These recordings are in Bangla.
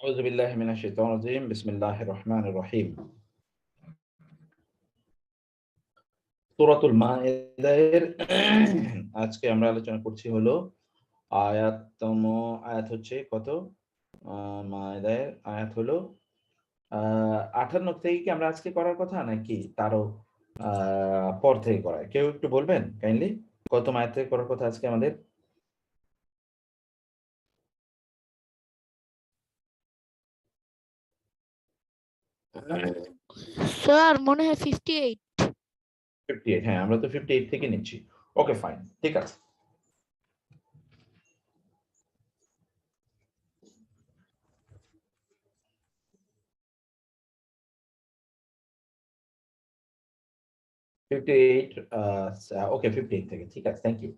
আউযু বিল্লাহি মিনাশ শাইতানির রাজীম। বিসমিল্লাহির রহমানির রহিম। সূরাতুল মাইদার আজকে আমরা আলোচনা করছি হলো আয়াত হচ্ছে কত? মাইদার আয়াত হলো 58 থেকে কি আমরা আজকে করার কথা নাকি তারও পর থেকে করা? কেউ একটু বলবেন কাইন্ডলি? কত আয়াত থেকে করার কথা আজকে আমাদের? স্যার মনে হয় 58। 58। হ্যাঁ, আমরা তো 58 থেকে নিচ্ছি। Okay fine. ঠিক আছে। ওকে 58 থেকে। ঠিক আছে। Thank you.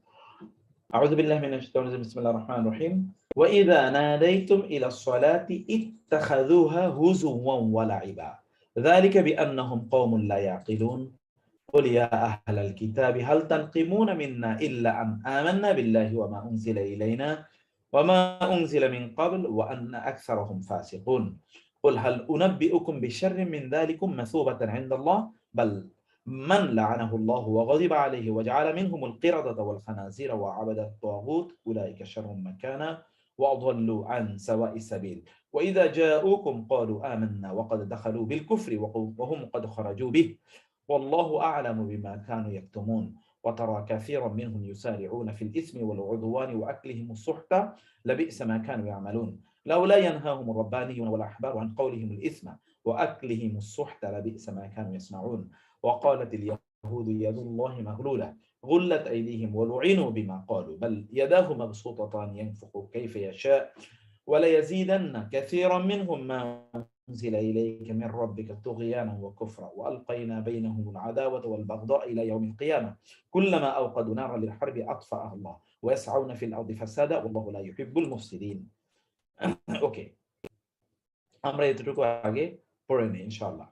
أعوذ بالله من الشيطان الرجيم بسم الله الرحمن الرحيم وإذا ناديتم إلى الصلاة اتخذوها هزوا ولعبا ذلك بأنهم قوم لا يعقلون قل يا أهل الكتاب هل تنقمون منا إلا أن آمنا بالله وما أنزل إلينا وما أنزل من قبل وأن أكثرهم فاسقون قل هل أنبئكم بشر من ذلكم مثوبة عند الله بل من لعنه الله وغضب عليه وجعل منهم القردة والخنازير وعبد الطاغوت أولئك شر مكانا وأضلوا عن سواء السبيل وإذا جاءوكم قالوا آمنا وقد دخلوا بالكفر وهم قد خرجوا به والله أعلم بما كانوا يكتمون وترى كثيرا منهم يسارعون في الإثم والعدوان وأكلهم السحت لبئس ما كانوا يعملون لولا ينهاهم الربانيون والأحبار عن قولهم الإثم وأكلهم السحت لبئس ما كانوا يصنعون وقالت اليهود يد الله مغلولة غلت أيديهم ولعنوا بما قالوا بل يداه مبسوطتان ينفق كيف يشاء وليزيدن كثيرا منهم ما أنزل إليك من ربك طغيانا وكفرا وألقينا بينهم العداوة والبغضاء إلى يوم القيامة كلما أوقدوا نارا للحرب أطفأها الله ويسعون في الأرض فسادا والله لا يحب المفسدين. ওকে, আমরা এতটুকু আগে পড়ে নিই ইনশাআল্লাহ।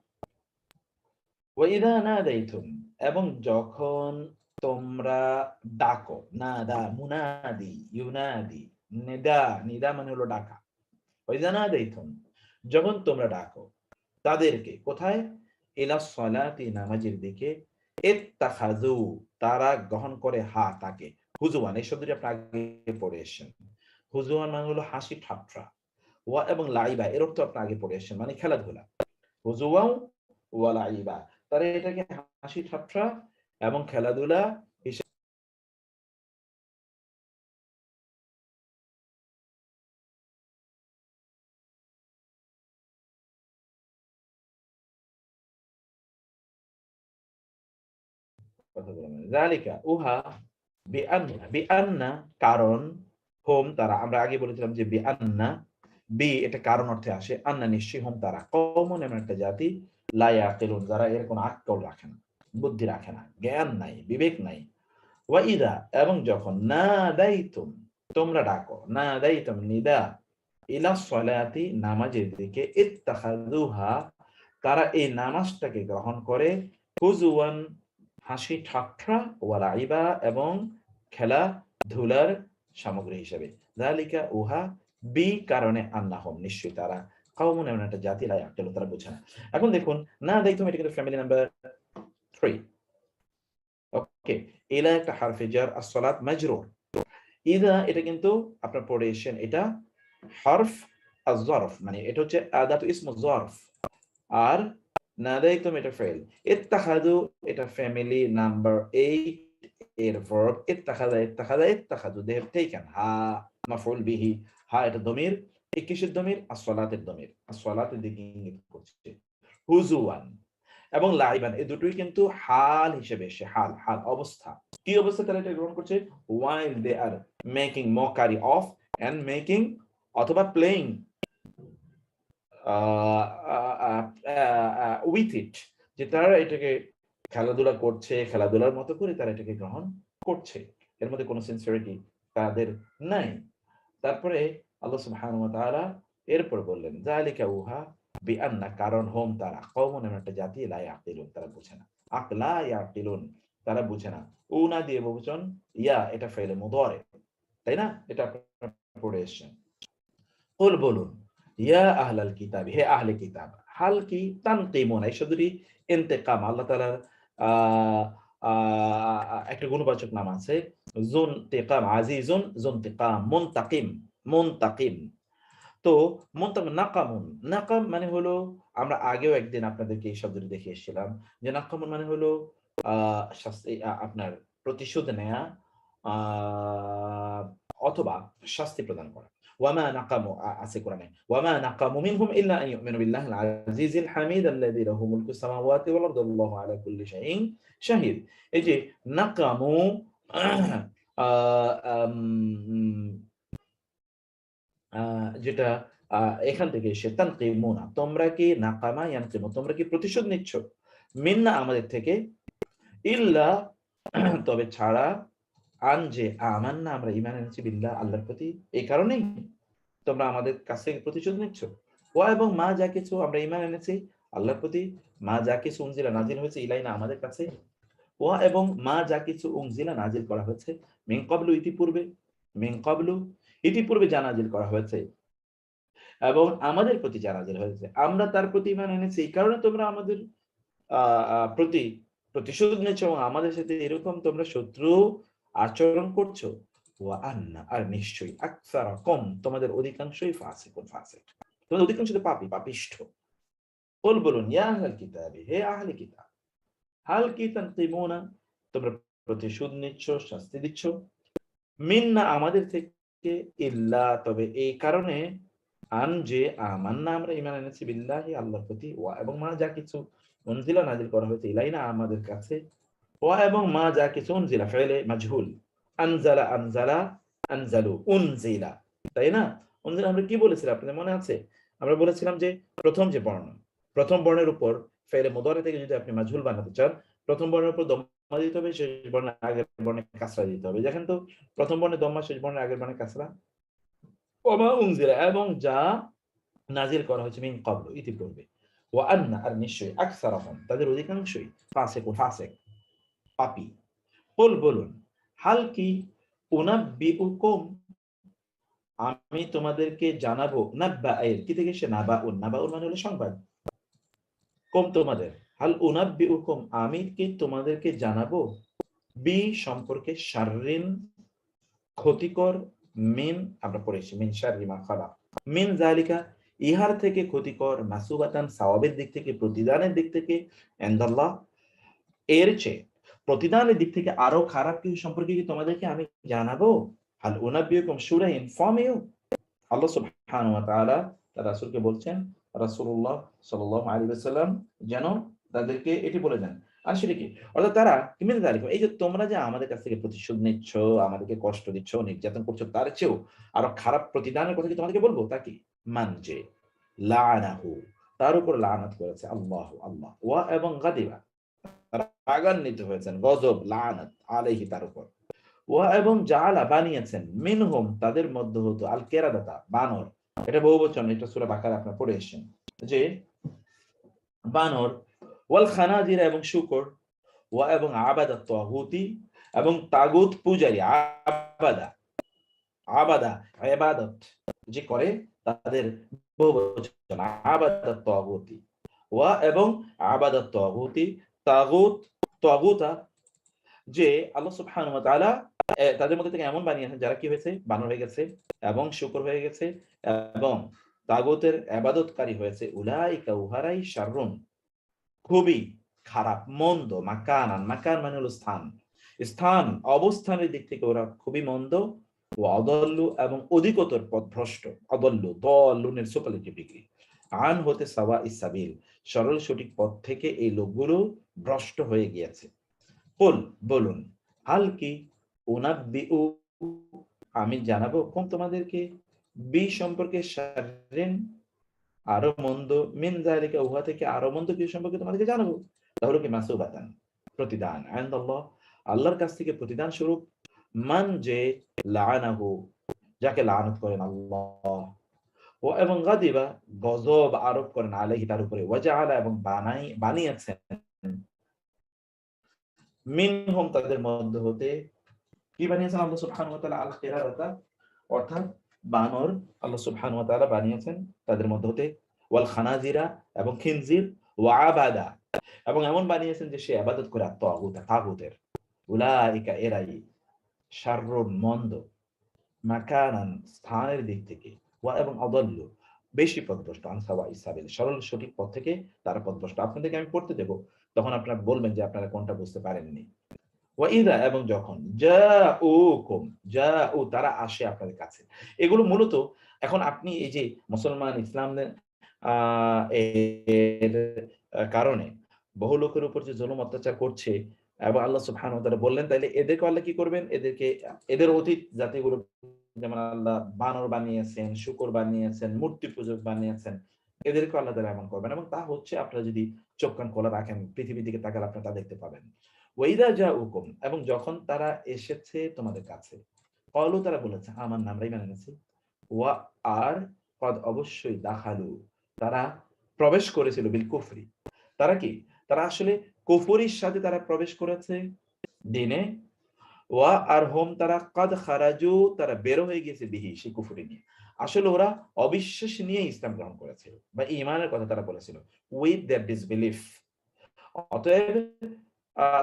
ওয়াইদা নাদাইতুম, এবং যখন তোমরা ডাকো। নাদা মুনাদি ইউনাদি, নিদা নিদা মানে হলো ডাকা। ওয়াইদা নাদাইতুম, যখন তোমরা ডাকো তাদেরকে কোথায়? ইলা সলাতি, নামাজের দিকে। ইত্তাখাযু, তারা গ্রহণ করে তাকে। হুজুয়ান, এই শব্দটি আপনি আগে পড়ে এসেছেন। হুজুয়ান মানে হলো হাসি ঠাট্টা। ওয়া এবং লাইবা, এর অর্থ আপনি আগে পড়ে এসেছেন, মানে খেলাধুলা। হুজুওয়াও ওয়া লাইবা, তারা এটাকে হাসি ঠাট্টা এবং খেলাধুলা হিসেবে কথা বলেন। যালিকা উহা বিআন্না কারণ, হোম তারা, আমরা আগে বলেছিলাম যে বিআন্না, এটা কারণ অর্থে আসে, আন্না নিশ্চয়ই, হোম তারা, কওমুন এমন একটা জাতি, লা ইয়াকিলুন, যারা এর কোনো আকল রাখে না, বুদ্ধি রাখে না, জ্ঞান নাই, বিবেক নাই। ওয়া ইদা, এবং যখন, নাদাইতুম, তোমরা ডাকো, নাদাইতুম নিদা, ইলা সলাতি, নামাজের দিকে, ইত্তাখাযুহা, তারা এই নামাজটাকে গ্রহণ করে, হুজুয়ান, হাসি ঠাট্টা, ওয়া লাইবা, এবং খেলাধুলার সামগ্রী হিসেবে। যালিকা উহা, কারণে, আন্নাহুম নিশ্চয়ই তারা, কওমুন এমন একটা জাতি, লা ইয়াকিলুন তারা বোঝে না। এখন দেখুন, নাদাইতুম এটা কিন্তু ফ্যামিলি নাম্বার 3। ওকে, ইলা একটা হারফে জার, as-সালাত মাজরুর। ইদা এটা কিন্তু আপনার পড়ে এসেছেন, এটা হরফ আয-যরফ, মানে এটা হচ্ছে আদাতু ইসমু যরফ। আর নাদাইতুম এটা ফেল। ইত্তাখাযু এটা ফ্যামিলি নাম্বার 8 এর ভার্ব। ইত্তাখাযা they have taken, মাফউল বিহি, এটা দমির। কিসের দমির? as-সালাতের দমির। as-সালাতের দিকে ইঙ্গিত করছে। হুজুয়ান এবং লাইবান, এই দুটোই কিন্তু হাল হিসেবে এসে, হাল হাল অবস্থা। কি অবস্থা তারা এটা গ্রহণ করছে? while they are making mockery of and making অথবা playing with it, যে তারা এটাকে খেলাধুলা করছে, খেলাধুলার মতো করে তারা এটাকে গ্রহণ করছে। এর মধ্যে কোনো সিনসিয়ারিটি তাদের নাই। তারপরে আল্লাহ সুবহানাহু ওয়া তাআলা এরপর বললেন, যালিকা উহা বিআন্না, কারণ, হোম তারা, কওমুন এমন একটা জাতি, লা ইয়াকিলুন তারা বুঝে না। আকলা ইয়াকিলুন, তারা বুঝে না। উনা দিয়ে বহুবচন, ইয়া এটা ফেলে মুদারে, তাই না? এটা আপনারা পড়ে এসেছেন। কুল বলুন, ইয়া আহলাল কিতাব, হে আহলে কিতাব। হাল কি তানকিমুন, এই শব্দটি ইন্তেকাম, আল্লাহ তাআলার একটা গুণবাচক নাম আছে, যুনতিকাম, আজিজুন যুনতিকাম, মুনতাকিম, মুনতাকিম। তো মুনতাকিম, নাকামুন, নাকাম মানে হলো, আমরা আগেও একদিন আপনাদেরকে এই শব্দটি দেখিয়ে এসেছিলাম যে নাকামুন মানে হলো শাস্তি, আপনার প্রতিশোধ নেয়া, আ অথবা শাস্তি প্রদান করা। ওয়ামা নাকামু আছে কোরআনে। ওয়ামা নাকামু মিনহুম ইল্লা আন ইউমিনু বিল্লাহিল আজিজিল হামিদ আল্লাযী লাহু মুলকুস সামাওয়াতি ওয়াল আরদি ওয়াল্লাহু আলা কুল্লি শাইইন শাহিদ। এই যে নাকামু, আ আম আ যেটা আ এখান থেকে এসে তানকিমুনা, তোমরা কি নাকামা ইয়ানকিমু, তোমরা কি প্রতিশোধ নিচ্ছ? মিন্না, আমাদের থেকে, ইল্লা, তবে ছাড়া, আন যে, আমান্না, আমরা ঈমান এনেছি, বিল্লাহ, আল্লাহর প্রতি, এই কারণেই তোমরা আমাদের কাছ থেকে প্রতিশোধ নিচ্ছ। ওয়া এবং মা, যা কিছু আমরা ঈমান এনেছি আল্লাহর প্রতি, মা যা কিছু উনজিলা নাজিল হয়েছে ইলাইনা, আমাদের কাছে, ওয়া এবং মা যা কিছু উনজিলা নাজিল করা হয়েছে, মিন ক্বাবলু, ইতিপূর্বে, মিন ক্বাবলু, ইতিপূর্বে যা নাজিল করা হয়েছে এবং আমাদের প্রতি যা নাজিল হয়েছে, আমরা তার প্রতি ঈমান এনেছি, এই কারণে তোমরা আমাদের আ আ প্রতি প্রতিশোধ নিচ্ছ এবং আমাদের সাথে এরকম তোমরা শত্রু আচরণ করছো। ওয়া আন্না, আর নিশ্চয়ই, আকসারাকুম, তোমাদের অধিকাংশই ফাসিকুন, ফাসিক। তোমাদের অধিকাংশ তো পাপী, পাপিষ্ঠ। কুল, বলুন, ইয়া আহলাল কিতাবি, হে আহলে কিতাব, হাল কি তানকিমুনা, তোমরা প্রতিশোধ নিচ্ছ, শাস্তি দিচ্ছ, মিন্না, আমাদের থেকে, ইল্লা, তবে এই কারণে, আন যে, আমান্না, আমরা ঈমান এনেছি, বিল্লাহি, আল্লাহর প্রতি, ওয়া এবং মা যা কিছু উনজিলা নাজিল করা হয়েছে, ইলাইনা, আমাদের কাছে, ওয়া এবং মা যা কিছু উনজিলা, ফেলে মাজহুল, আনজালা, আনজালা, আনজালু, উনজিলা, তাই না? উনজিলা আমরা কি বলেছিলাম আপনাদের মনে আছে? আমরা বলেছিলাম যে প্রথম যে বর্ণ, প্রথম বর্ণের উপর ফেলে মুদারি থেকে যদি আপনি মাজহুল বানাতে চান, প্রথম বর্ণের উপর দম্মা দিতে হবে, শেষ বর্ণের আগের বর্ণে কাসরা দিতে হবে। দেখেন তো, প্রথম বর্ণে দম্মা, শেষ বর্ণের আগের বর্ণে কাসরা। ওমা উনজিলা, এবং যা নাজিল করা হয়েছে, মিন ক্বাবলু, ইতিপূর্বে, ওয়া আন্না, আর নিশ্চয়ই, আকসারাহুম, তাদের অধিকাংশই, ফাসিকুন, ফাসিক, পাপী। কুল, বলুন, হাল কি উনাব্বিউকুম, আমি তোমাদেরকে জানাবো, নাব্বা এর কি থেকে এসে, নাবাউন, নাবাউন মানে হলো সংবাদ, কুম তোমাদের, হাল উনাব্বিউকুম, আমি কি তোমাদেরকে জানাবো, বি সম্পর্কে, শাররিন, ক্ষতিকর, মিন, আমরা পড়েছি মিন শাররি মা খালাক, মিন যালিকা, ইহার থেকে ক্ষতিকর, মাসুবাতান, সওয়াবের দিক থেকে, প্রতিদানের দিক থেকে, ইনদাল্লাহ, এর চেয়ে প্রতিদানের দিক থেকে আরো খারাপ কিছু সম্পর্কে কি তোমাদেরকে আমি জানাবো? হাল উনাব্বিউকুম, শুড আই ইনফর্ম ইউ? আল্লাহ সুবহানাহু ওয়া তাআলা তার রাসূলকে বলছেন, রাসূলুল্লাহ সাল্লাল্লাহু আলাইহি ওয়াসাল্লাম যেন তাদেরকে এটি বলে দেন। আর সেটা কি? অর্থাৎ তারা কিমিন যালিক, এই যে তোমরা যে আমাদের কাছ থেকে প্রতিশোধ নিচ্ছ, আমাদেরকে কষ্ট দিচ্ছ, নির্যাতন করছো, তার চেয়েও আরো খারাপ প্রতিদানের কথা কি তোমাদেরকে বলবো? তা কি? মান যে, লাআনাহু, তার উপর লানত করেছে আল্লাহ, আল্লাহ, ওয়া এবং গাদিবা, রাগান্বিত হয়েছেন, গজব, লানত আলাইহি, তার উপর, ওয়া এবং জাআলা, বানিয়েছেন, মিনহুম, তাদের মধ্যে হতো, আল কেরাদাতা, বানর, এটা বহুবচন, এটা সূরা বাকারা আপনারা পড়ে এসেছেন যে বানর, ওয়াল খানাজির, এবং শূকর, ওয়া এবং আবাদাত তাগুতি, এবং তাগুত পূজারী, আবাদা, আবাদা, ইবাদত যে করে তাদের বহুবচন, আবাদাত তাগুতি, ওয়া এবং আবাদাত তাগুতি, তাগুত, তাগুতা, যে আল্লাহ সুবহানাহু ওয়া তাআলা তাদের মধ্যে থেকে এমন বানিয়েছেন যারা কি হয়েছে, বানর হয়ে গেছে এবং শূকর হয়ে গেছে এবং তাগুতের ইবাদতকারী হয়েছে, উলাইকা, উহারাই, শাররুন, খুবই খারাপ, মন্দ, মাকানান, মাকান মানে হলো স্থান, স্থান, অবস্থানের দিক থেকে ওরা খুবই মন্দ, ও অদল্লু, এবং অধিকতর পথভ্রষ্ট, অদল্লু, দল্লুনের সুপারলেটিভ ডিগ্রি, আন হতে সাওয়া ইসাবিল, সরল সঠিক পথ থেকে এই লোকগুলো ভ্রষ্ট হয়ে গিয়েছে। কুল, বলুন, হাল কি উনাব্বিউ, আমি জানাবো, কোন তোমাদেরকে, বি সম্পর্কে, শাররিন, আরো মন্দ, মিন যালিকা, উহা থেকে আরো মন্দ কিছু সম্পর্কে তোমাদেরকে জানাবো, তাহলে কি, মাসুবাতান, প্রতিদান, ইনদাল্লাহ, আল্লাহর কাছ থেকে প্রতিদান স্বরূপ, মান যে, লাআনাহু, যাকে লানত করেন আল্লাহ, ও এবং গাদিবা, গজব আরোপ করেন, আলাইহি, তার উপরে, ওয়া জাআলা, এবং বানিয়েছেন, মিনহুম, তাদের মধ্যে হতে, কি বানিয়েছেন আল্লাহ সুবহানাহু ওয়া তাআলা, আল কিরাদাতা, অর্থাৎ বানর আল্লাহ সুবহানাহু ওয়া তাআলা বানিয়েছেন তাদের মধ্যে হতে, ওয়াল খানাজিরা এবং খিনজির, ওয়া আবাদা এবং এমন বানিয়েছেন যে সে ইবাদত করে তাগুতের। উলাইকা এরাই শাররুন মন্দ, মাকানান স্থানের দিক থেকে, ওয়া এবং আদাল্লু বেশি পথভ্রষ্ট, আন সাওয়াইস সাবিল সরল সঠিক পথ থেকে তারা পথভ্রষ্ট। আপনাদেরকে আমি পড়তে দেব, তখন আপনারা বলবেন যে আপনারা কোনটা বুঝতে পারেননি। ওয়া ইযা এবং যখন, জাউকুম জাউ তারা আসে আপনাদের কাছে। এগুলো মূলত এখন আপনি এই যে মুসলমান ইসলামের এর কারণে বহু লোকের উপর যে জুলুম অত্যাচার করছে এবং আল্লাহ সুবহানাহু ওয়া তাআলা বললেন, তাইলে এদেরকে আল্লাহ কি করবেন? এদেরকে এদের অতীত জাতিগুলো যেমন আল্লাহ বানর বানিয়েছেন, শূকর বানিয়েছেন, মূর্তি পূজক বানিয়েছেন, এদেরকে আল্লাহ তাআলা এমন করবেন এবং তা হচ্ছে আপনারা যদি চোখ কান খোলা রাখেন, পৃথিবীর দিকে তাকালে আপনারা তা দেখতে পাবেন। ওয়াইদা জাউকুম এবং যখন তারা এসেছে তোমাদের কাছে, ক্বালু তারা বলেছে আমান্না আমরা ঈমান এনেছি, ওয়া আর কদ অবশ্যই দাখালু তারা প্রবেশ করেছিল বিল কুফরি। তারা কি? তারা আসলে কুফরির সাথে তারা প্রবেশ করেছে দ্বীনে, ওয়া আর হোম তারা কদ খারাজু তারা বের হয়ে গেছে বিহি সেই কুফরি নিয়ে। আসলে ওরা অবিশ্বাস নিয়ে ইসলাম গ্রহণ করেছিল বা ঈমানের কথা তারা বলেছিল, উইথ দেয়ার ডিসবিলিফ। অতএব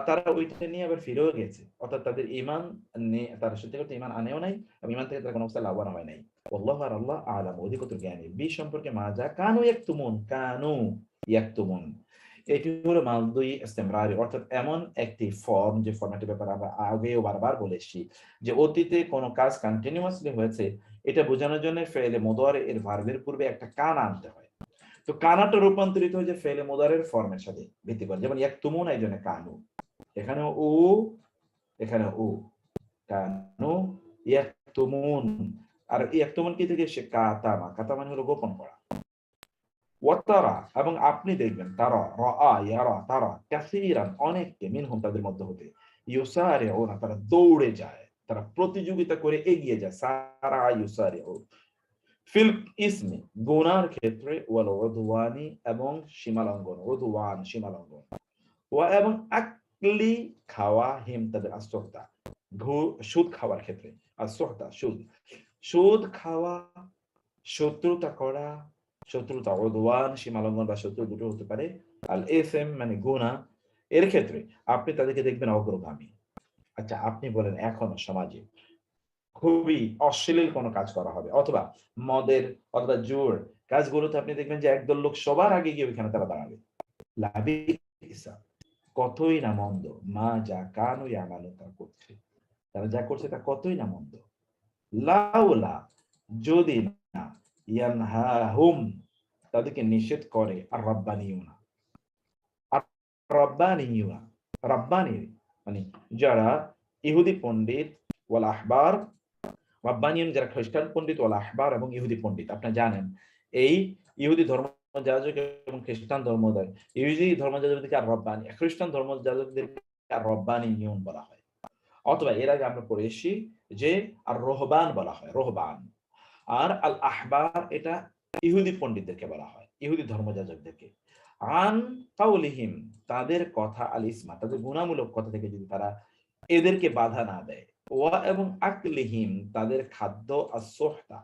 তারা ওইটা নিয়ে আবার ফিরেও গেছে, অর্থাৎ তাদের ঈমান তারা সত্যি করতে ঈমান আনেও নাই এবং ঈমান থেকে তারা কোনো অবস্থায় লাভবান হয় নাই। আল্লাহু আর আল্লাহ আ'লাম অধিকতর জ্ঞানী বি সম্পর্কে মা যা কানু ইয়াকতুমুন এটি হলো মালদুই ইস্তেমরারি, অর্থাৎ এমন একটি ফর্ম যে ফর্মেটের ব্যাপারে আমরা আগেও বারবার বলেছি যে অতীতে কোনো কাজ কন্টিনিউয়াসলি হয়েছে এটা বোঝানোর জন্য ফেলে মুদারি এর ভার্বের পূর্বে একটা কানা আনতে হয়। তো কানাটা রূপান্তরিত হয়েছে ফেলে মুদারির ফর্মের সাথে ভিত্তি করে, যেমন ইয়াকতুমুন এই জন্য কানু, এখানে ও এখানে ও কানু ইয়াকতুমুন। আর ইয়াকতুমুন কি থেকে সে কাতামা, কাতামা মানে হলো গোপন করা। ওয়াতারা এবং আপনি দেখবেন তারা রাআ ইয়ারা তারা কাসীরান অনেককে মিনহুম তাদের মধ্যে হতে ইউসারিউনা তারা দৌড়ে যায়, তারা প্রতিযোগিতা করে এগিয়ে যায়, সারা ইউসারিউ ফিল ইসমি গুনার ক্ষেত্রে, ওয়াল উদওয়ানি এবং সীমালঙ্ঘন, উদওয়ান সীমালঙ্ঘন, ওয়া এবং আকলি খাওয়া হিম তাদের আসহতা সুদ খাওয়ার ক্ষেত্রে, আসহতা সুদ, সুদ খাওয়া, শত্রুতা করা, শত্রুতা উদওয়ান সীমালঙ্ঘন বা শত্রু দুটো হতে পারে, আল ইসম মানে গুনাহ এর ক্ষেত্রে আপনি তাদেরকে দেখবেন অগ্রগামী। আচ্ছা আপনি বলেন এখনো সমাজে খুবই অশ্লীল কোনো কাজ করা হবে অথবা মদের অথবা জোর কাজগুলোতে আপনি দেখবেন যে একদল লোক সবার আগে গিয়ে ওইখানে তারা দাঁড়াবে। লাবিসা কতই না মন্দ, মা যা কানু ইয়ামালু তা করছে, তারা যা করছে তা কতই না মন্দ। লাউলা যদি না, ইয়ানহাহুম তাদেরকে নিষেধ করে আর রব্বানিউনা, আর রব্বানিউনা রব্বানি মানে যারা ইহুদি পণ্ডিত, ওয়াল আহবার রব্বানিয়ুন যারা খ্রিস্টান পণ্ডিত, ওয়াল আহবার এবং ইহুদি পণ্ডিত। আপনি জানেন এই ইহুদি ধর্মযাজক এবং খ্রিস্টান ধর্মযাজক, ইহুদি ধর্মযাজকদেরকে আর রব্বানি, খ্রিস্টান ধর্মযাজকদেরকে আর রব্বানিয়ুন বলা হয়। অথবা এর আগে আমরা পড়ে এসেছি যে আর রোহবান বলা হয়, রোহবান। আর আল আহবার এটা ইহুদি পণ্ডিতদেরকে বলা হয়, ইহুদি ধর্মযাজকদেরকে। আন কাউলিহিম তাদের কথা, আল ইসমা তাদের গুনাহমূলক কথা থেকে যদি তারা এদেরকে বাধা না দেয়, ওয়া এবং আকলিহিম তাদের খাদ্য, আসহতা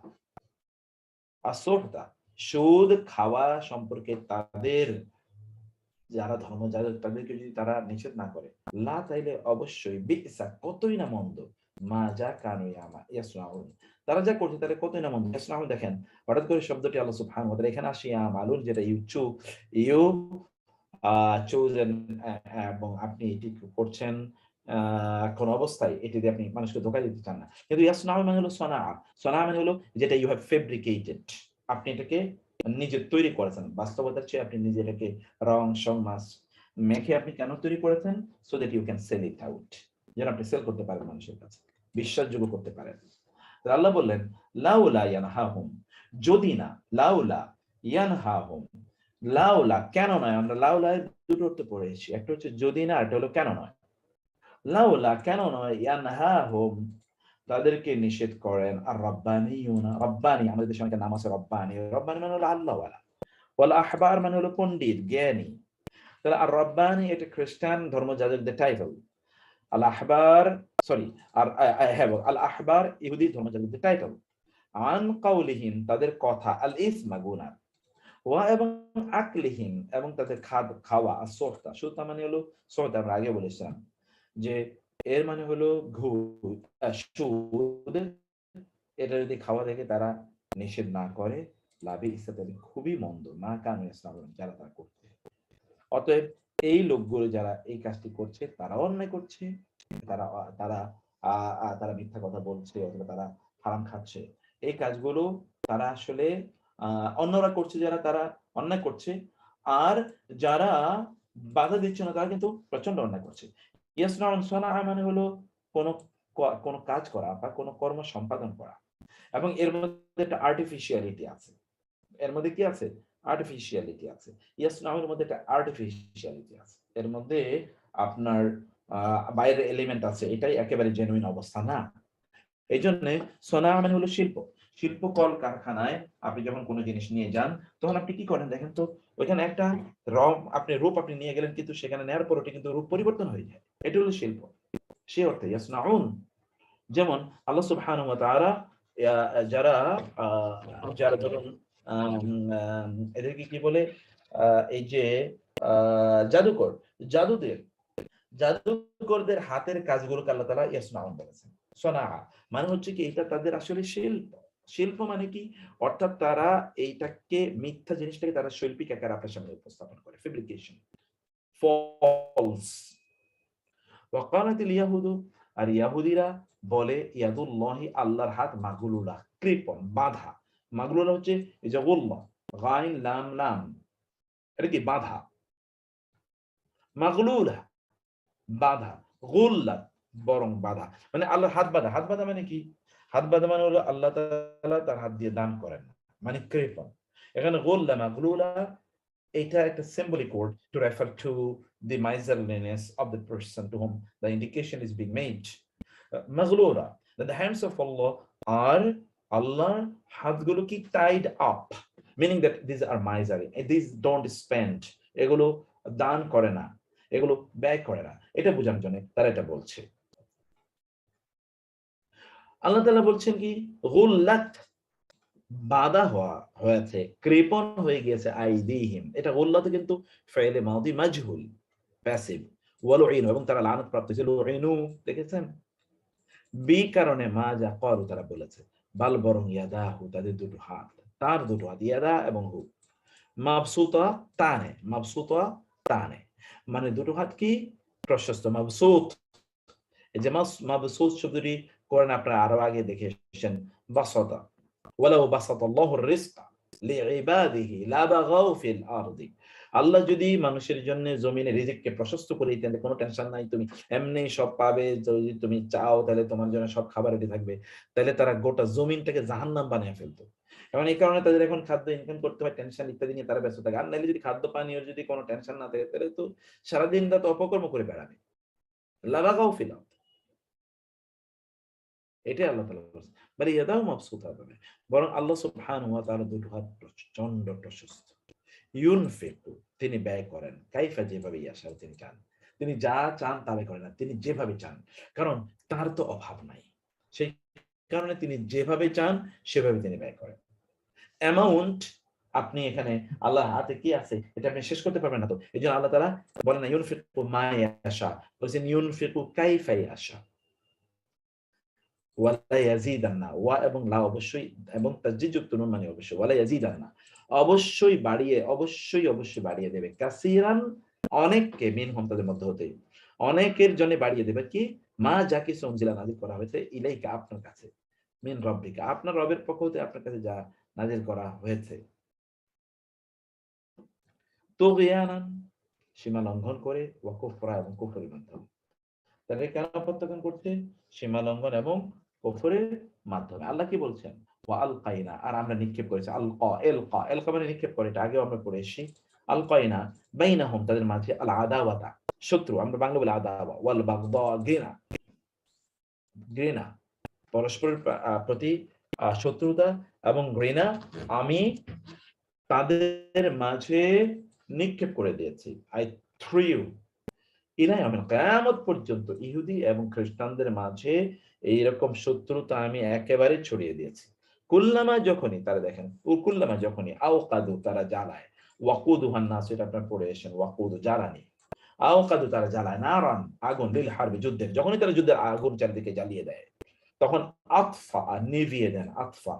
আসহতা সুদ খাওয়া সম্পর্কে তাদের যারা ধর্মযাজক তাদেরকে যদি তারা নিষেধ না করে, লা তাইলে অবশ্যই বিসা কতই না মন্দ, মা যা কানু ইয়াসনাউন তারা যা করছে তারা কতই না মন্দ। ইয়াসনাউন দেখেন হঠাৎ করে শব্দটি আল্লাহ সুবহানাহু ওয়া তাআলা এখানে আসি আমালুন যেটা ইউ চোজেন এবং আপনি এটি করছেন কোন অবস্থায় এটি দিয়ে আপনি মানুষকে ধোঁকা দিতে চান না, কিন্তু ইয়াসনাউন মানে হলো সনা, সনা মানে হলো যেটা ইউ হ্যাভ ফেব্রিকেটেড, আপনি এটাকে নিজে তৈরি করেছেন, বাস্তবতার চেয়ে আপনি নিজে এটাকে রং সং মাস মেখে আপনি কেন তৈরি করেছেন, so that you can sell it out, যেন আপনি সেল করতে পারেন মানুষের কাছে, বিশ্বাসযোগ্য করতে পারেন। আল্লাহ বললেন লাউলা ইয়ানহাহুম যদি না, লাউলা ইয়ানহাহুম লাউলা কেন নয়, আমরা লাউলা দুটো অর্থ পড়েছি, একটা হচ্ছে যদি না, একটা হলো কেন নয়। লাউলা কেন নয়, ইয়ানহাহুম তাদেরকে নিষেধ করেন আর রব্বানিয়ুনা, রব্বানি আমাদের দেশে অনেক নাম আছে রব্বানি, রব্বানি মানে হলো আল্লাহওয়ালা, ওয়াল আহবার মানে হলো পণ্ডিত জ্ঞানী। তাহলে আর রব্বানি এটা খ্রিস্টান ধর্মযাজকদের টাইটেল, আল আহবার সরি আর হ্যাঁ আল আহবার ইহুদি ধর্মযাজকদের টাইটেল। আন কাউলিহিম তাদের কথা, আল ইসমা গুনাহ, ওয়া এবং আকলিহিম এবং তাদের খাওয়া, সোহতা, সুতা মানে হলো সোহতা, আমরা আগে বলেছিলাম যে এর মানে হলো সুদ, এটা যদি খাওয়া থেকে তারা নিষেধ না করে, লাভে ইসলাম খুবই মন্দ, মা কানু ইসলাম যারা তারা করছে। অতএব এই লোকগুলো যারা এই কাজটি করছে তারা অন্যায় করছে, তারা তারা তারা মিথ্যা কথা বলছে অথবা তারা হারাম খাচ্ছে। এই কাজগুলো তারা আসলে অন্যরা করছে, যারা তারা অন্যায় করছে, আর যারা বাধা দিচ্ছে না তারা কিন্তু প্রচন্ড অন্যায় করছে। ইয়াসনাউন সানাআ মানে হলো কোন কোন কাজ করা বা কোন কর্ম সম্পাদন করা, এবং এর মধ্যে একটা আর্টিফিশিয়ালিটি আছে। এর মধ্যে কি আছে? আর্টিফিশিয়ালিটি আছে। ইয়াসনাউর মধ্যে একটা আর্টিফিশিয়ালিটি আছে। এর মধ্যে আপনার বাইরের এলিমেন্ট আছে, এটাই একেবারে জেনুইন অবস্থা না। এই জন্য সোনা মানে হলো শিল্প। শিল্প কল কারখানায় আপনি যখন কোনো জিনিস নিয়ে যান, তখন আপনি কি করেন দেখেন তো, ওইখানে একটা রূপ আপনি নিয়ে গেলেন, কিন্তু সেখানে নেওয়ার পর ওটা কিন্তু রূপ পরিবর্তন হয়ে যায়। এটা হলো শিল্প। সে অর্থে ইয়াসনাউন, যেমন আল্লাহ সুবহানাহু ওয়া তাআলা যারা যারা ধরুন এদেরকে কি বলে, এই যে জাদুকর, জাদুকরদের হাতের কাজগুলোকে আল্লাহ তাআলা ইয়াসনাউন বলেছেন। সনা মানে হচ্ছে কি, এটা তাদের আসলে শিল্প। শিল্প মানে কি, অর্থাৎ তারা এইটাকে, মিথ্যা জিনিসটাকে তারা শৈল্পিক আকারে আপনার সামনে উপস্থাপন করে, ফেব্রিকেশন, ফলস। ওয়াকালাতিল ইয়াহুদু, আর ইয়াহুদিরা বলে ইয়াদুল্লাহি, আল্লাহর হাত, মাগলুলা, কৃপণ, বাঁধা। মাগলুলা হচ্ছে এই যে গুল্লা, গাইন লাম লাম, এটা কি বাঁধা, মাগলুলা বাঁধা, গুল্লা বরং বাঁধা, মানে আল্লাহর হাত বাঁধা। হাত বাঁধা মানে কি? হাত বাঁধা মানে হলো আল্লাহ তাআলা তার হাত দিয়ে দান করেন না, মানে কৃপণ। এখানে গুল্লা মাগলুলা, এটা একটা symbolic word to refer to the miserliness of the person to whom the indication is being made. Maghlura, that the hands of Allah are, Allah হাতগুলো কি tied up, meaning that these are miserly, these don't spend, এগুলো দান করে না, এগুলো ব্যয় করে না, এটা বোঝানোর জন্য তারা এটা বলছে। আল্লাহ তাআলা বলছেন কি, গুল্লাত, বাধা হয়েছে, কৃপণ হয়ে গিয়েছে, আইদিহিম, এটা গুল্লাতে কিন্তু ফাইলে মাদি মাজহুল, প্যাসিভ, ওয়ালুইন, এবং তারা লানত প্রাপ্ত হয়েছে, লুইনু, দেখেছেন, বি কারণে মা যা ক্বালু, তারা বলেছে, বাল বরং, ইয়াদাহু, তাদের দুটো হাত, তার দুটো হাত, ইয়াদা এবং হু, মাবসুতা, টানে, মাবসুতা, টানে, মানে দুটো হাত কি প্রশস্ত, মাবসুত। এই যে মাবসুত শব্দটি কোরআনে আপনারা আরো আগে দেখে এসেছেন, বাসাতা, ওয়ালাউ বাসাতাল্লাহুর রিজকা লিইবাদিহি লাবাগাউ ফিল আরদি, আল্লাহ যদি মানুষের জন্য জমিনে রিজিককে প্রশস্ত করে দিতেন, কোনো টেনশন নাই, তুমি এমনি সব পাবে, যদি তুমি চাও তাহলে তোমার জন্য সব খাবার রেডি থাকবে, তাহলে তারা গোটা জমিনটাকে জাহান্নাম বানিয়ে ফেলতো। এবং এই কারণে তাদের এখন খাদ্য ইনকাম করতে হয়, টেনশন ইত্যাদি নিয়ে তারা ব্যস্ত থাকে। আর নাহলে যদি খাদ্য পানীয় যদি কোনো টেনশন না থাকে, তাহলে তো সারাদিন রাত অপকর্ম করে বেড়াবে, লাবাগাউ ফিল আরদি। এটাই আল্লাহ তাআলা বলেছেন, বলে ইয়াদাহু মাবসুতা, বরং আল্লাহ সুবহানাহু ওয়া তাআলা দুটো হাত প্রচন্ড প্রশস্ত। ইউনফিকু, তিনি ব্যয় করেন, কাইফা, যেভাবে ইয়াশা, তিনি চান, তিনি যা চান তাই করেন না, তিনি যেভাবে চান, কারণ তার তো অভাব নাই, সেই কারণে তিনি যেভাবে চান সেভাবে তিনি ব্যয় করেন। অ্যামাউন্ট, আপনি এখানে আল্লাহ হাতে কি আছে এটা আপনি শেষ করতে পারবেন না, তো এই জন্য আল্লাহ তাআলা বলেন না ইউনফিকু মা ইয়াশা, বলেছেন ইউনফিকু কাইফা ইয়াশা, ওয়ালা ইয়াজিদান্না, ওয়া এবং লা অবশ্যই, এবং তাসদীদ যুক্ত নুন মানে অবশ্যই, ওয়ালা ইয়াজিদান্না, অবশ্যই বাড়িয়ে, অবশ্যই বাড়িয়ে দেবে, কাসীরান, অনেককে, মিনহুম, তাদের মধ্যে হতে, অনেকের জন্য বাড়িয়ে দেবে কি, মা যা কিছু উনজিলা, নাযিল করা হয়েছে, ইলাইকা, আপনার কাছে, মিন রাব্বিকা, আপনার রবের পক্ষ হতে আপনার কাছে যা নাযিল করা হয়েছে, তুগয়ানান, সীমা লঙ্ঘন করে, ওয়া কুফরা, এবং কুফরের মাধ্যমে। তাহলে কেন প্রত্যাখ্যান করছে? সীমা লঙ্ঘন এবং কুফরের মাধ্যমে। আল্লাহ কি বলছেন? ওয়া আলকাইনা, আর আমরা নিক্ষেপ করেছি, এলকা মানে নিক্ষেপ করে, এটা আগেও আমরা পড়ে এসেছি। আলকাইনা বাইনাহুম, তাদের মাঝে, আল আদাওয়াতা, শত্রু, আমরা বাংলা বলি আদাওয়া, ওয়াল বাগদা, ঘৃণা, পরস্পরের প্রতি শত্রুতা এবং ঘৃণা আমি তাদের মাঝে নিক্ষেপ করে দিয়েছি। আই থ্রিউ ইলা ইয়াউমিল কিয়ামত পর্যন্ত ইহুদি এবং খ্রিস্টানদের মাঝে এইরকম শত্রুতা আমি একেবারে ছড়িয়ে দিয়েছি। কুল্লামা যখনই তারা দেখেন কুল্লামা যখনই আওকাদু তারা জ্বালায়, ওয়াকুদুহান নাস, এটা আপনার পড়ে এসেছেন, ওয়াকুদু জ্বালানি, আওকাদু তারা জ্বালায়, নারান আগুন, লিল হারবি যুদ্ধের, যখনই তারা যুদ্ধের আগুন চারিদিকে জ্বালিয়ে দেয়, তখন আতফা নিভিয়ে দেন, আতফা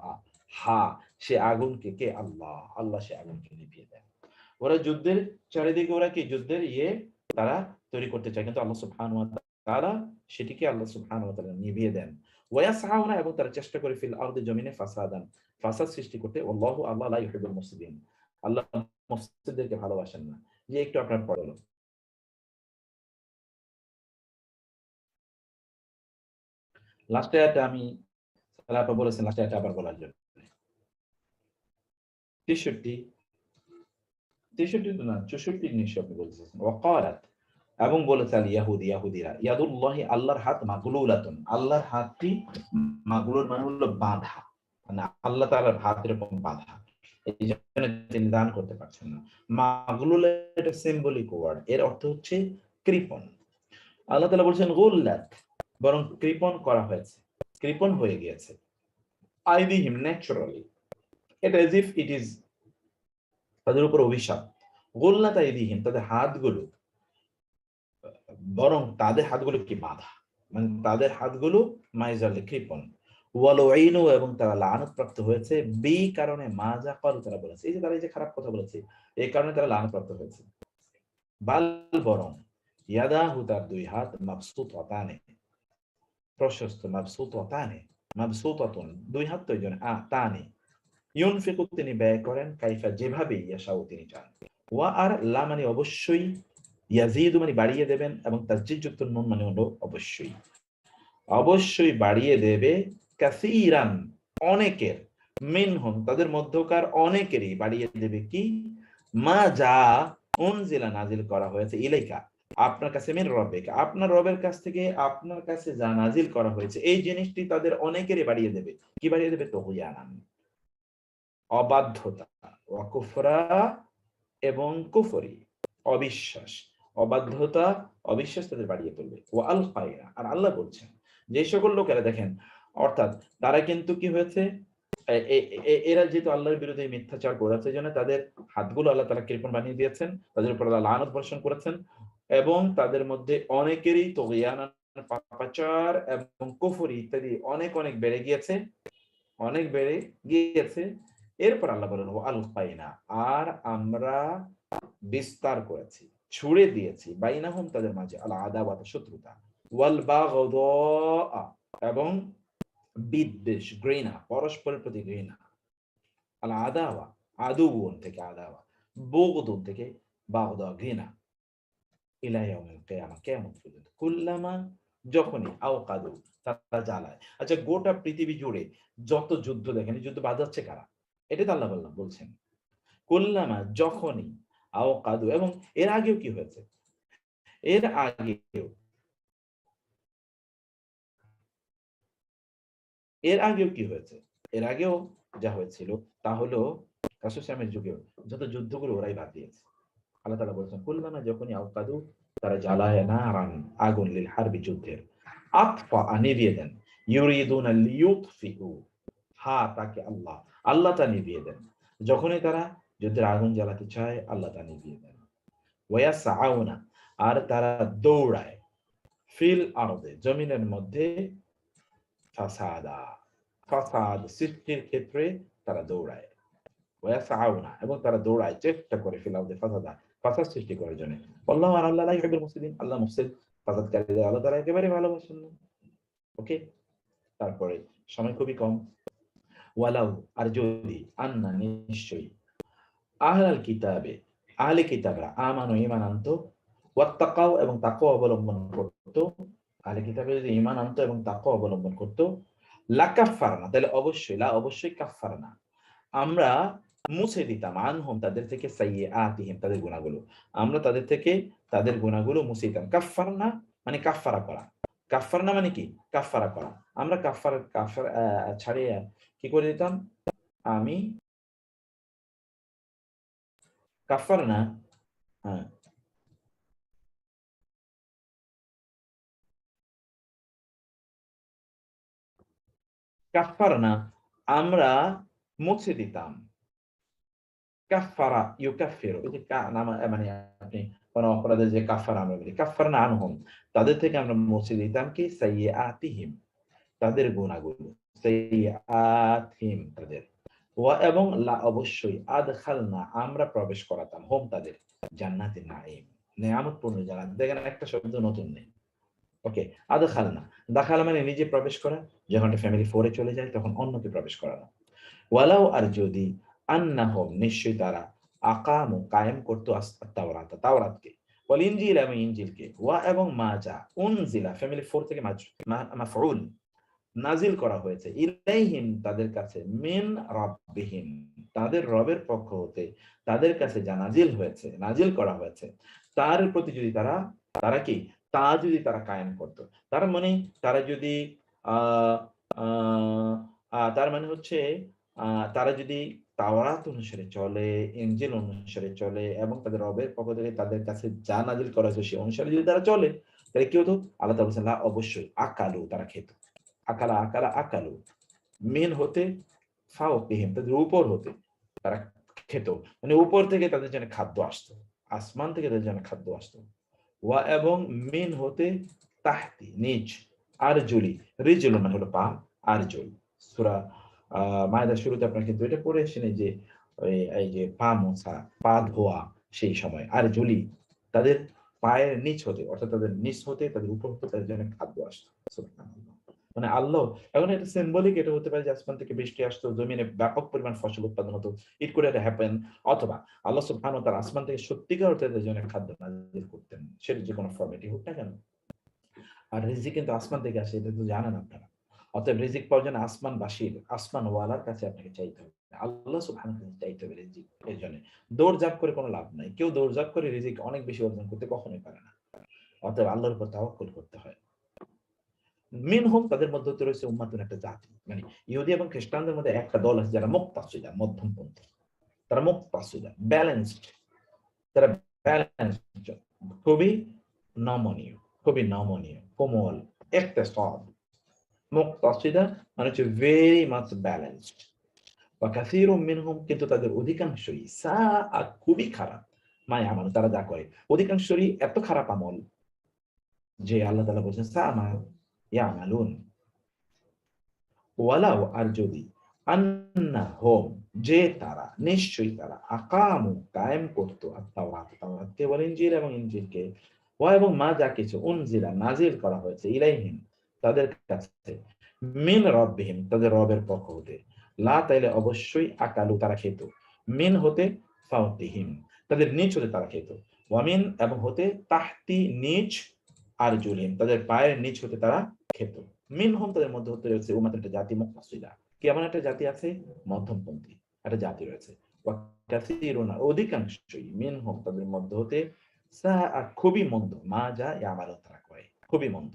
হা সে আগুনকে কে? আল্লাহ, আল্লাহ সে আগুনকে নিভিয়ে দেন। ওরা যুদ্ধের চারিদিকে ওরা কি যুদ্ধের তারা তৈরি করতে চায়, কিন্তু আল্লাহ সুবহানাহু ওয়া তাআলা সেটিকে আল্লাহ সুবহানাহু ওয়া তাআলা নিভিয়ে দেন। ওয়ায়াসআউনা এবং তারা চেষ্টা করে ফিল আরদি জমিনে ফাসাদান, ফাসাদ সৃষ্টি করতে, আল্লাহু আল্লাহ লা ইউহিব্বুল মুফসিদিন, আল্লাহ মুফসিদদেরকে ভালোবাসেন না। যে একটু আপনার পড়লো লাস্টে এটা আমি সালাপা বলেছেন, লাস্টে এটা আবার বলার জন্য 63 63 না 64 নিশ্চয় আপনি বলতেছেন। ওয়াকালাত এবং বলেছে আল ইয়াহুদি, ইয়াহুদিরা, ইয়াদুল্লাহি আল্লাহর হাত মাগলুলাতুন, আল্লাহর হাতটি মাগলুল মানে হলো বাঁধা, মানে আল্লাহ তাআলার হাত এরকম বাঁধা, এই জন্য তিনি দান করতে পারছেন না। মাগলুল এটা সিম্বলিক ওয়ার্ড, এর অর্থ হচ্ছে কৃপণ। আল্লাহ তাআলা বলছেন গুল্লাত, বরং কৃপণ করা হয়েছে, কৃপণ হয়ে গিয়েছে। আইদিহিম ন্যাচারালি, এটা as if it is তাদের উপর অভিশাপ। গুল্লাত আইদিহিম তাদের হাতগুলো, বরং তাদের হাতগুলো কি বাঁধা, মানে তাদের হাতগুলো মাইজালে কৃপণ। ওয়ালুইনু এবং তারা লানত প্রাপ্ত হয়েছে বি কারণে মা যা ক্বালু তারা বলেছে, এই যে তারা এই যে খারাপ কথা বলেছে এই কারণে তারা লানত প্রাপ্ত হয়েছে। বাল বরং ইয়াদাহু তার দুই হাত মাবসুতাতানে প্রশস্ত, মাবসুতাতানে মাবসুতাতুন দুই হাত তো এইজন্য তানে, ইউনফিকু তিনি ব্যয় করেন, কাইফা যেভাবে ইয়াশাউ তিনি চান। ওয়া আর লা মানে অবশ্যই, ইয়াজিদু মানে বাড়িয়ে দেবেন, এবং তাসদীদ যুক্ত নুন মানে হলো অবশ্যই, অবশ্যই বাড়িয়ে দেবে, কাসীরান অনেকের, মিনহুম তাদের মধ্যকার অনেকেরই বাড়িয়ে দেবে কি? মা যা উনজিলা নাজিল করা হয়েছে, ইলাইকা আপনার কাছে, মিন রব্বিকা আপনার রবের কাছ থেকে আপনার কাছে যা নাজিল করা হয়েছে, এই জিনিসটি তাদের অনেকেরই বাড়িয়ে দেবে। কি বাড়িয়ে দেবে? তুগয়ানান অবাধ্যতা, ওয়া কুফরা এবং কুফরি অবিশ্বাস, অবাধ্যতা অবিশ্বাস তাদের বাড়িয়ে তুলবে। ওয়া আলকাইনা আর আল্লাহ বলছেন যে সকল লোকেরা দেখেন, অর্থাৎ তারা কিন্তু কি হয়েছে, এরা যেহেতু আল্লাহর বিরুদ্ধে মিথ্যাচার করেছে, এই জন্য তাদের হাতগুলো আল্লাহ তাআলা কৃপণ বানিয়ে দিয়েছেন, তাদের উপর আল্লাহ লানত বর্ষণ করেছেন, এবং তাদের মধ্যে অনেকেরই তুগয়ান পাপাচার এবং কুফরি ইত্যাদি অনেক অনেক বেড়ে গিয়েছে, অনেক বেড়ে গিয়েছে। এরপর আল্লাহ বলেন ও আলকাইনা আর আমরা বিস্তার করেছি, ছুড়ে দিয়েছি, বাইনাহুম তাদের মাঝে, আল আদাওয়াত শত্রুতা, ওয়াল বাগদা এবং বিদ্বেষ, ঘৃণা, পরস্পরের প্রতি ঘৃণা, আল আদাওয়া আদুউন থেকে আদাওয়া, বুগদুন থেকে বাগদা ঘৃণা, ইলা ইয়াউমিল কিয়ামা কিয়ামত পর্যন্ত, কুল্লামা যখনই আওকাদু তারা জ্বালায়। আচ্ছা, গোটা পৃথিবী জুড়ে যত যুদ্ধ দেখেন, যুদ্ধ বাজাচ্ছে কারা? এটা তো আল্লাহ বলছেন, কুল্লামা যখনই আওকাদু, এবং এর আগেও কি হয়েছে? এর আগেও এর আগেও কি হয়েছে? এর আগেও যা হয়েছিল তা হলো রাসূল সাল্লাল্লাহু যুগেও যত যুদ্ধগুলো ওরাই বাদ দিয়েছে। আল্লাহ তাআলা বলেছেন কুল্লামা যখনই আওকাদু তারা জ্বালায় নারান আগুন, লিল হারবি যুদ্ধের, আতফা নিভিয়ে দেন, ইউরিদুনা লিইউতফিউ হা তাকে আল্লাহ, আল্লাহ তা নিভিয়ে দেন। যখনই তারা যুদ্ধের আগুন জ্বালাতে চায় আল্লাহ তা নিভিয়ে দেন। ওয়ায়াসআউনা আর তারা দৌড়ায়, ফিল আরদে জমিনের মধ্যে, ফাসাদা ফাসাদ সৃষ্টির ক্ষেত্রে তারা দৌড়ায়, ওয়ায়াসআউনা এবং তারা দৌড়ায় চেষ্টা করে, ফিল আরদে ফাসাদা ফাসাদ সৃষ্টি করার জন্য। আল্লাহু আর আল্লাহ লা ইউহিব্বুল মুফসিদিন, আল্লাহ মুফসিদ ফাসাদকারীদের আল্লাহ তাআলা একেবারে ভালোবাসেন না। ওকে, তারপরে সময় খুবই কম। ওয়ালাউ আর যদি, আন্না নিশ্চয়ই, আহলাল কিতাবে আহলে কিতাবরা, আমানু ঈমান আনতো, ওয়াত্তাকাও এবং তাকওয়া অবলম্বন করত, আহলে কিতাবে যদি ঈমান আনতো এবং তাকওয়া অবলম্বন করত, লাকাফারনা তাহলে অবশ্যই, লা অবশ্যই কাফারনা আমরা মুছে দিতাম, আনহুম তাদের থেকে, সাইয়্যাতিহিম তাদের গুনাহগুলো, আমরা তাদের থেকে তাদের গুনাহগুলো মুছে দিতাম। কাফারনা মানে কাফারা করা, কাফারনা মানে কি? কাফারা করা। আমরা কাফার কাফার ছাড়িয়ে কি করে দিতাম? আমি কাফারনা, হ্যাঁ, কাফারনা আমরা মুছে দিতাম, কাফারা ইউকাফিরু, এই যে মানে আপনি কোন অপরাধের যে কাফারা আমরা বলি, কাফারনা আনহুম, তাদের থেকে আমরা মুছে দিতাম কি সাইয়্যাতিহিম, তাদের গুনাহগুলো, সাইয়্যাতিহিম তাদের, ওয়া এবং লা অবশ্যই আদখালনা আমরা প্রবেশ করাতাম হোম তাদের জান্নাতিন নাঈম, নেয়ামতপূর্ণ জান্নাত। দেখেন একটা শব্দ নতুন নেই। ওকে, আদখালনা, দাখালা মানে নিজে প্রবেশ করা, যখন ফ্যামিলি 4 এ চলে যায় তখন অন্যকে প্রবেশ করানো। ওয়ালাউ আর যদি, আন্নাহুম নিশ্চয়ই তারা, আকামু কায়েম করতো তাওরাত তাওরাতকে, ওয়াল ইনজিল এবং ইনজিলকে, ওয়া এবং মা যা উনজিলা ফ্যামিলি 4 থেকে মাফউল নাজিল করা হয়েছে, ইলাইহিম তাদের কাছে, মিন রাব্বিহিম তাদের রবের পক্ষ হতে, তাদের কাছে যা নাজিল হয়েছে, নাজিল করা হয়েছে, তার প্রতি যদি তারা, তারা কি, তা যদি তারা কায়েম করতো, তার মানে তারা যদি আহ আহ তার মানে হচ্ছে তারা যদি তাওরাত অনুসারে চলে, ইনজিল অনুসারে চলে এবং তাদের রবের পক্ষ থেকে তাদের কাছে যা নাজিল করা হয়েছে সে অনুসারে যদি তারা চলে, তাহলে কি হতো? আল্লাহ তাআলা বলেছেন লা অবশ্যই, আকালু তারা খেত, আকালা আকালা আকালু, মিন হতে, ফাওকিহিম তাদের উপর হতে তারা খেত, মানে উপর থেকে তাদের জন্য খাদ্য আসতো, আসমান থেকে তাদের জন্য খাদ্য আসতো। ওয়া এবং মিন হতে, তাহতি নিচ, আরজুলি, রিজুল মানে হলো পা, আরজুল সূরা মায়েদার শুরুতে আপনারা কিন্তু এটা পড়ে এসেছেন যে এই যে পা মোছা, পা ধোয়া, সেই সময় আরজুলি তাদের পায়ের নিচ হতে, অর্থাৎ তাদের নিচ হতে তাদের উপর হতে তাদের জন্য খাদ্য আসতো। সুবহানাল্লাহ। মানে আল্লাহ, এখন এটা সিম্বলিক, এটা হতে পারে যে আসমান থেকে বৃষ্টি আসতো, জমিনে ব্যাপক পরিমাণ ফসল উৎপাদন হতো, ইট কুড হ্যাপেন, অথবা আল্লাহ সুবহানাহু ওয়া তাআলা আসমান থেকে সত্যিকার অর্থে তাদের জন্য খাদ্য নাযিল করতেন, সেটা যে কোনো ফরম্যাটই হোক না কেন। আর রিজিক কিন্তু আসমান থেকে আসে, এটা তো জানেন আপনারা। অতএব রিজিক পাওয়ার জন্য আসমানবাসীর, আসমানওয়ালার কাছে আপনাকে চাইতে হবে, আল্লাহ সুবহানাহু ওয়া তাআলা চাইতে হবে রিজিক এর জন্য। দৌড়ঝাঁপ করে কোনো লাভ নাই, কেউ দৌড়ঝাঁপ করে রিজিক অনেক বেশি অর্জন করতে কখনোই পারে না। অতএব আল্লাহর উপর তাওয়াক্কুল করতে হয়। মিনহুম তাদের মধ্যে হতে রয়েছে উম্মাতুন একটা জাতি, মানে ইহুদি এবং খ্রিস্টানদের মধ্যে একটা দল আছে যারা মুক্তাসিদা, মধ্যমপন্থী, তারা মুক্তাসিদা, ব্যালেন্সড, তারা ব্যালেন্সড, খুবই নমনীয়, খুবই নমনীয়, কোমল, ইকতিসাদ, মুক্তাসিদা মানে হচ্ছে ভেরি মাচ ব্যালেন্সড। ওয়া কাসীরুম মিনহুম কিন্তু তাদের অধিকাংশই, খুবই খারাপ, মা ইয়ামালুন তারা যা করে, অধিকাংশই এত খারাপ আমল যে আল্লাহ তাআলা বলেছেন মা ইয়ামালুন। ওয়ালাউ আর যদি, আন্নাহুম যে তারা, নিশ্চয়ই তারা, আকামু কায়েম করতো আত-তাওরাত তাওরাতকে, ওয়াল ইনজিল এবং ইনজিলকে, ওয়া এবং মা যা কিছু উনজিলা নাজিল করা হয়েছে, ইলাইহিম তাদের কাছে, মিন রাব্বিহিম তাদের রবের পক্ষ হতে, লা তাইলে অবশ্যই, আকালু তারা খেত, মিন হতে, ফাওকিহিম তাদের নিচ হতে তারা খেত, ওয়া মিন এবং হতে, তাহতি নিচ, আরজুলিহিম তাদের পায়ের নিচ হতে তারা খেত। মিনহুম তাদের মধ্যে হতে রয়েছে উম্মাতুন একটা জাতি, মুকতাসিদা কি এমন একটা জাতি আছে, মধ্যমপন্থী একটা জাতি রয়েছে, ওয়া কাসীরুন অধিকাংশই, মিনহুম তাদের মধ্যে হতে, খুবই মন্দ, মা যা ইয়ামালুন তারা করে, খুবই মন্দ।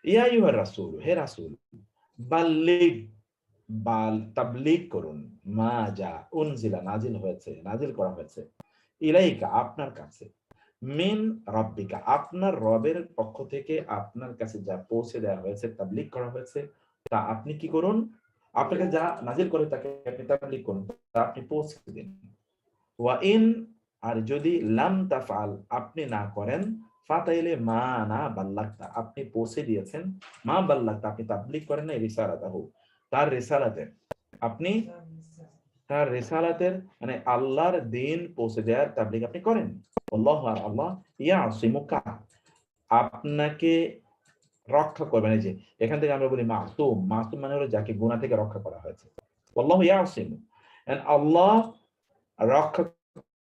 ইয়া আইয়ুহার রাসূল হে রাসূল, বাল্লিগ তাবলীগ করুন, মা যা উনজিলা নাজিল হয়েছে, নাজিল করা হয়েছে, ইলাইকা আপনার কাছে, মিন রাব্বিকা আপনার রবের পক্ষ থেকে আপনার কাছে যা পৌঁছে দেওয়া হয়েছে, তাবলীগ করা হয়েছে, তা আপনি কি করুন, আপনাকে যা নাজিল করে তাকে আপনি তাবলীগ করুন, তা আপনি পৌঁছে দিন। ওয়া ইন আর যদি, লাম তাফআল আপনি না করেন, ফাতাইলে মা না বাল্লাগতা আপনি পৌঁছে দিয়েছেন, মা বাল্লাগতা আপনি তাবলীগ করেন না রিসালাতাহু তার রিসালাতের, আপনি তার রিসালাতের মানে আল্লাহর দ্বীন পৌঁছে দেওয়ার তাবলীগ আপনি করেন। আল্লাহু আর আল্লাহ, ইয়াসিমুকা আপনাকে রক্ষা করবেন। এই যে এখান থেকে আমরা বলি মাসুম, মাসুম মানে হলো যাকে গুনাহ থেকে রক্ষা করা হয়েছে। আল্লাহু ইয়াসিমু এন্ড আল্লাহ রক্ষা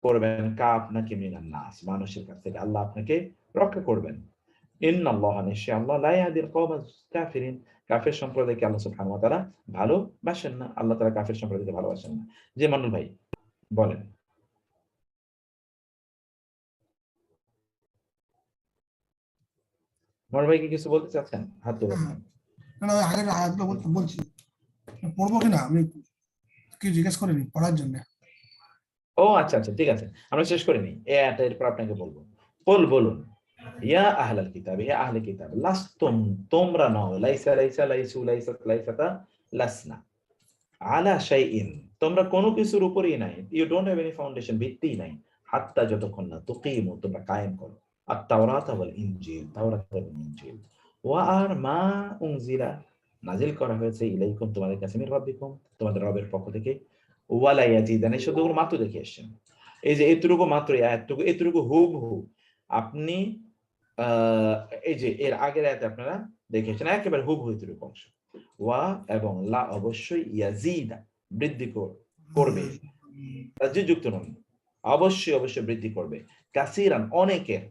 করবেন আপনাকে মিনান নাস মানুষের কাছ থেকে, আল্লাহ আপনাকে রক্ষা করবেন। ইন্নাল্লাহ নিশ্চয়ই আল্লাহ লা ইয়াহদিল কওমাল কাফিরিন কাফির সম্প্রদায়কে আল্লাহ সুবহানাহু ওয়া তাআলা ভালোবাসেন না, আল্লাহ তাআলা কাফির সম্প্রদায়কে ভালোবাসেন না। জি মান্নুল ভাই বলেন। মনোয়ার ভাই কি কিছু বলতে চাচ্ছেন? হাত তুলেন না। না, আগের আয়াতগুলো বলছি, পড়বো কিনা আমি কি জিজ্ঞেস করিনি পড়ার জন্য। ও আচ্ছা আচ্ছা ঠিক আছে, আমরা শেষ করে নিই, এরপর আপনাকে বলবো। কুল বলুন, ইয়া আহলাল কিতাব হে আহলে কিতাব, লাস্তুম তোমরা নও, লাইসা লাইসা লাইসু লাইসাত লাইসাতা লাসনা আলা শাইইন, তোমরা কোনো কিছুর উপরেই নাই, you don't have any foundation, ভিত্তি নাই, হাত্তা যতক্ষণ না তুকিমু, তোমরা কায়েম করো, আত-তাওরাত ওয়াল ইনজিল, তাওরাত এবং ইনজিল, ওয়া আর মা উনজিলা, নাজিল করা হয়েছে, ইলাইকুম, তোমাদের কাছে, মির রাব্বিকুম, তোমাদের রবের পক্ষ থেকে, ওয়ালা ইয়াজিদান, এই শব্দগুলো মাত্র দেখে এসেছেন। এই যে এতটুকু মাত্র, এতটুকু এতটুকু হুবহু আপনি এই যে এর আগের আয়াতে আপনারা দেখেছেন, একেবারে হুবহু এতটুকু অংশ। ওয়া এবং লা অবশ্যই ইয়াজিদা, বৃদ্ধি করবে, যুক্ত নন, অবশ্যই অবশ্যই বৃদ্ধি করবে, কাসিরান, অনেকের,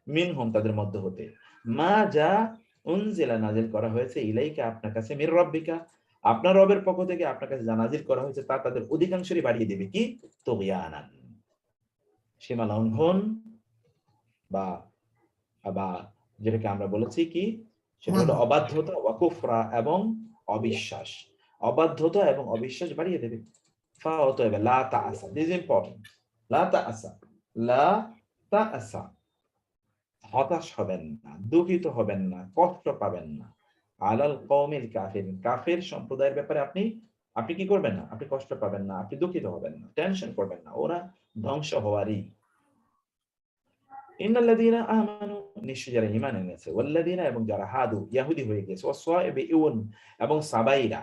মিনহুম, তাদের মধ্য হতে, মা যা উনজিলা, নাজিল করা হয়েছে, ইলাইকা, আপনার কাছে, মির রাব্বিকা, আপনার রবের পক্ষ থেকে আপনার কাছে যা নাজিল করা হয়েছে তা তাদের অধিকাংশই বাড়িয়ে দেবে কি, তুগয়ানান, সীমা লঙ্ঘন, বা বা যেটাকে আমরা বলেছি কি, সেটা হলো অবাধ্যতা, ওয়া কুফরা, এবং অবিশ্বাস, অবাধ্যতা এবং অবিশ্বাস বাড়িয়ে দেবে। ফাওয়াতয়বা লা তাআসা, দিস ইজ ইম্পর্টেন্ট, লা তাআসা, লা তাআসা, হতাশ হবেন না, দুঃখিত হবেন না, কষ্ট পাবেন না, আলাল কওমিল কাফিরিন, কাফির সম্প্রদায়ের ব্যাপারে আপনি আপনি কি করবেন না, আপনি কষ্ট পাবেন না, আপনি দুঃখিত হবেন না, টেনশন করবেন না, ওরা ধ্বংস হওয়ারই। ইন্নাল্লাযীনা আমানু, নিশ্চয় যারা ঈমান এনেছে, ওয়াল্লাযীনা, এবং যারা হাদু, ইহুদি হয়ে গেছে, ওয়াসসাইবিউন, এবং সাবাইরা,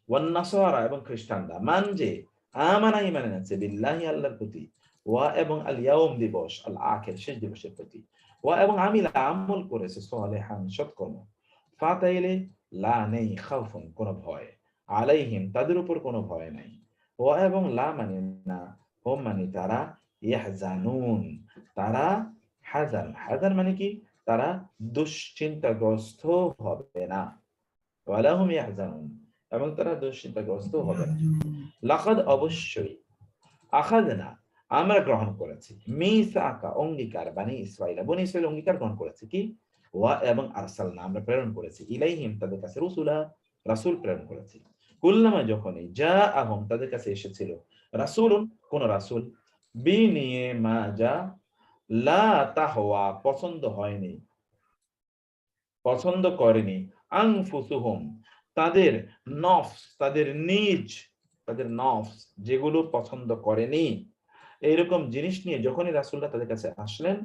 ওয়ান নাসারা, এবং খ্রিস্টানরা, মান যে, আমানা, ঈমান এনেছে, বিল্লাহি, আল্লাহর প্রতি, ওয়া এবং আল ইয়াউম, দিবস, আল আখির, শেষ দিবসের প্রতি, ওয়া এবং আমিলা, আমল করেছে, সালিহান, সৎকর্ম, ফাতাইলে, লা নেই, খাউফুন, কোনো ভয়, আলাইহিম, তাদের উপর কোনো ভয় নাই, ওয়া এবং লা মানে না, হুম মানে তারা, ইয়াহজানুন, তারা, হাজান, হাজান মানে কি, তারা দুশ্চিন্তাগ্রস্ত হবে না, ওয়ালা হুম ইয়াহজানুন, এবং তারা দুশ্চিন্তাগ্রস্ত হবে না। লাকাদ, অবশ্যই, আখাযনা, আমরা গ্রহণ করেছি, মিসাকা, অঙ্গীকার, বনি ইসরাঈল, বনি ইসরাঈল অঙ্গীকার গ্রহণ করেছে কি, ওয়া এবং আরসালনা, আমরা প্রেরণ করেছি, ইলাইহিম, তাদের কাছে, রাসূলা, রাসূল প্রেরণ করেছি, কুল্লামা, যখনই, জাআহুম, তাদের কাছে এসেছিল, রাসূলুন, কোন রাসূল, নিয়ে, মা যা, লা তাহওয়া, পছন্দ হয়নি, পছন্দ করেনি, আনফুসুহুম, তাদের নফস, তাদের নিজ, তাদের নফস যেগুলো পছন্দ করেনি, এইরকম জিনিস নিয়ে যখনই রাসূলরা তাদের কাছে আসলেন,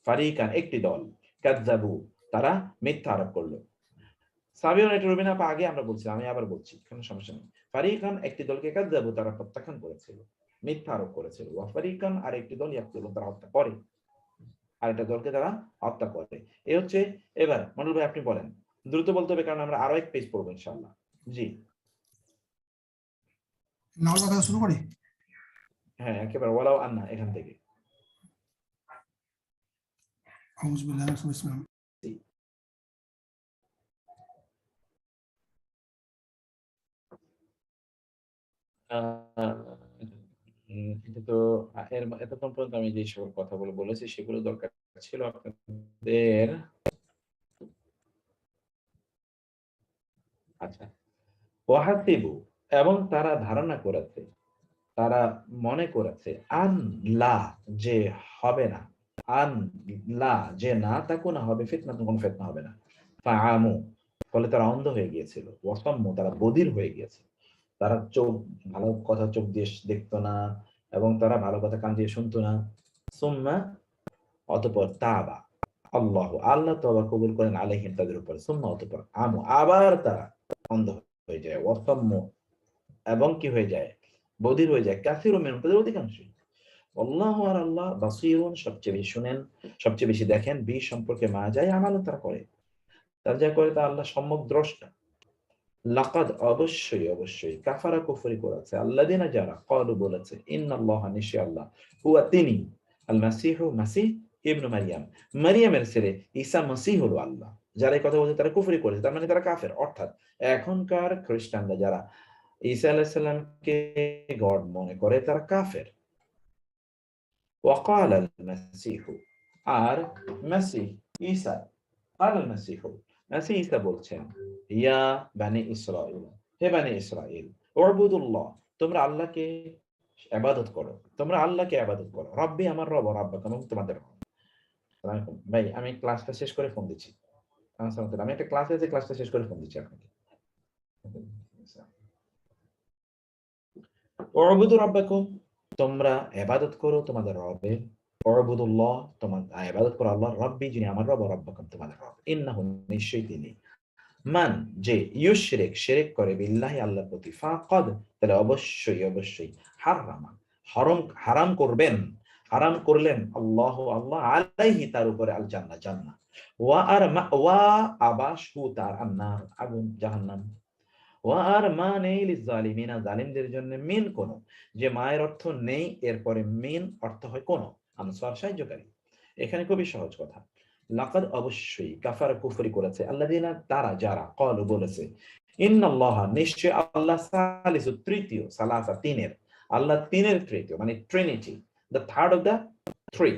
ফারিকান, একটি দল, কাযযাবু, তারা মিথ্যা আরোপ করলো। সাবিয়ন, এটা রবিনা আপা আগে আমরা বলছিলাম, আমি আবার বলছি, কোনো সমস্যা নেই। ফারিকান, একটি দলকে, কাযযাবু, তারা প্রত্যাখ্যান করেছিল, মিথ্যা আরোপ করেছিল, ওয়া ফারিকান, আর একটি দল, ইয়াকতুলুন, তারা হত্যা করে, আরেকটা দলকে তারা হত্যা করে। এই হচ্ছে। এবার মনুল ভাই আপনি বলেন, দ্রুত বলতে হবে, কারণ আমরা আরো এক পেজ পড়বো ইনশাআল্লাহ। জি, নাও কথা শুরু করি। হ্যাঁ, একেবারে ওয়ালাও আন্না, এখান থেকে। আউযু বিল্লাহি মিনাশ শাইতানির জি। এটা তো এতক্ষণ পর্যন্ত আমি যে সকল কথাগুলো বলেছি সেগুলো দরকার ছিল আপনাদের। আচ্ছা, ওয়াহাসিবু, এবং তারা ধারণা করেছে, তারা মনে করেছে, আন লা, যে হবে না, আন লা, যে না তাকুনা, হবে ফিতনা, কোনো ফিতনা হবে না, ফাআমু, ফলে তারা অন্ধ হয়ে গিয়েছিল, ওয়াসাম্মু, তারা বধির হয়ে গিয়েছে, তারা চোখ, ভালো কথা চোখ দিয়ে দেখতো না, এবং তারা ভালো কথা কান দিয়ে শুনতো না। সুম্মা, অতঃপর, তাবা, আল্লাহ, আল্লাহ তওবা কবুল করেন, আলাইহিম, তাদের উপর, সুম্মা, অতঃপর, আমু, আবার তারা অন্ধ হয়ে যায়, ওয়াসাম্মু, এবং কি হয়ে যায়, বধির হয়ে যায়, কাসিরুম মিনহুম, তাদের অধিকাংশই, আল্লাহু, আর আল্লাহ, বাসীরুন, সবচেয়ে বেশি শুনেন, সবচেয়ে বেশি দেখেন, বি, সম্পর্কে, মা যায়, আমালও, তারা করে, তারা যা করে তা আল্লাহ সম্যক দ্রষ্টা। লাকাদ, অবশ্যই অবশ্যই, কাফারা, কুফরি করেছে, আল্লাযিনা, যারা, ক্বালু, বলেছে, ইন্নাল্লাহা, নিশ্চয়ই আল্লাহ, হুয়া, তিনি, আল মাসীহু, মাসীহ, ইবনু মারইয়াম, মারইয়ামের ছেলে, ঈসা মসীহ হলো আল্লাহ, যারা এই কথা বলছে তারা কুফরি করেছে, তার মানে তারা কাফের, অর্থাৎ এখনকার খ্রিস্টানরা যারা ঈসা আলাইহিস সালামকে গড মনে করে তারা কাফের। ওয়াকাল আল মাসীহ, আর মাসীহ, ঈসা, قال المسيح, মাসীহ ঈসা বলছেন, ইয়া বানি ইসরাঈল, হে বানি ইসরাঈল, উবুদুল্লাহ, তোমরা আল্লাহকে ইবাদত করো, তোমরা আল্লাহকে ইবাদত করো, রব্বি, আমার রব, রব্বাকুম, এবং তোমাদের রব। আসসালামু আলাইকুম ভাই, আমি ক্লাসটা শেষ করে ফোন দিচ্ছি। আমি একটা ক্লাসে আছি, ক্লাসটা শেষ করে ফোন দিচ্ছি আপনাকে। উবুদু রাব্বাকুম, তোমরা ইবাদত করো তোমাদের রবের। উবুদুল্লাহ, তোমরা ইবাদত করো আল্লাহ, রাব্বি যিনি আমার রব, রাব্বাকুম তোমাদের রব, ইন্নাহু নিশ্চয়ই তিনি, মান যে ইউশরিক শিরক করে বিল্লাহি আল্লাহর প্রতি, ফাকাদ তাহলে অবশ্যই অবশ্যই হারামা হারাম করবেন, হারাম করলেন আল্লাহ আল্লাহ আলাইহি তার উপরে আল জান্নাহ জান্নাহ, ওয়া আর ওয়া আবাশহু তার আন্নার আগুন জাহান্নাম, ওয়া আর মা নেই লিজালিমিনা জালিমদের জন্য, মিন কোন, যে মায়ের অর্থ নেই এরপরে মিন অর্থ হয় কোন, আনসার সাহায্যকারী। এখানে খুবই সহজ কথা, লাকাদ অবশ্যই কাফার কুফরি করেছে আল্লাযিনা তারা যারা ক্বালু বলেছে ইন্নাল্লাহ নিশ্চয় আল্লাহ সালিসু তৃতীয়, সালাসা তিনের, আল্লাহ তিনের তৃতীয় মানে trinity, the third of the three,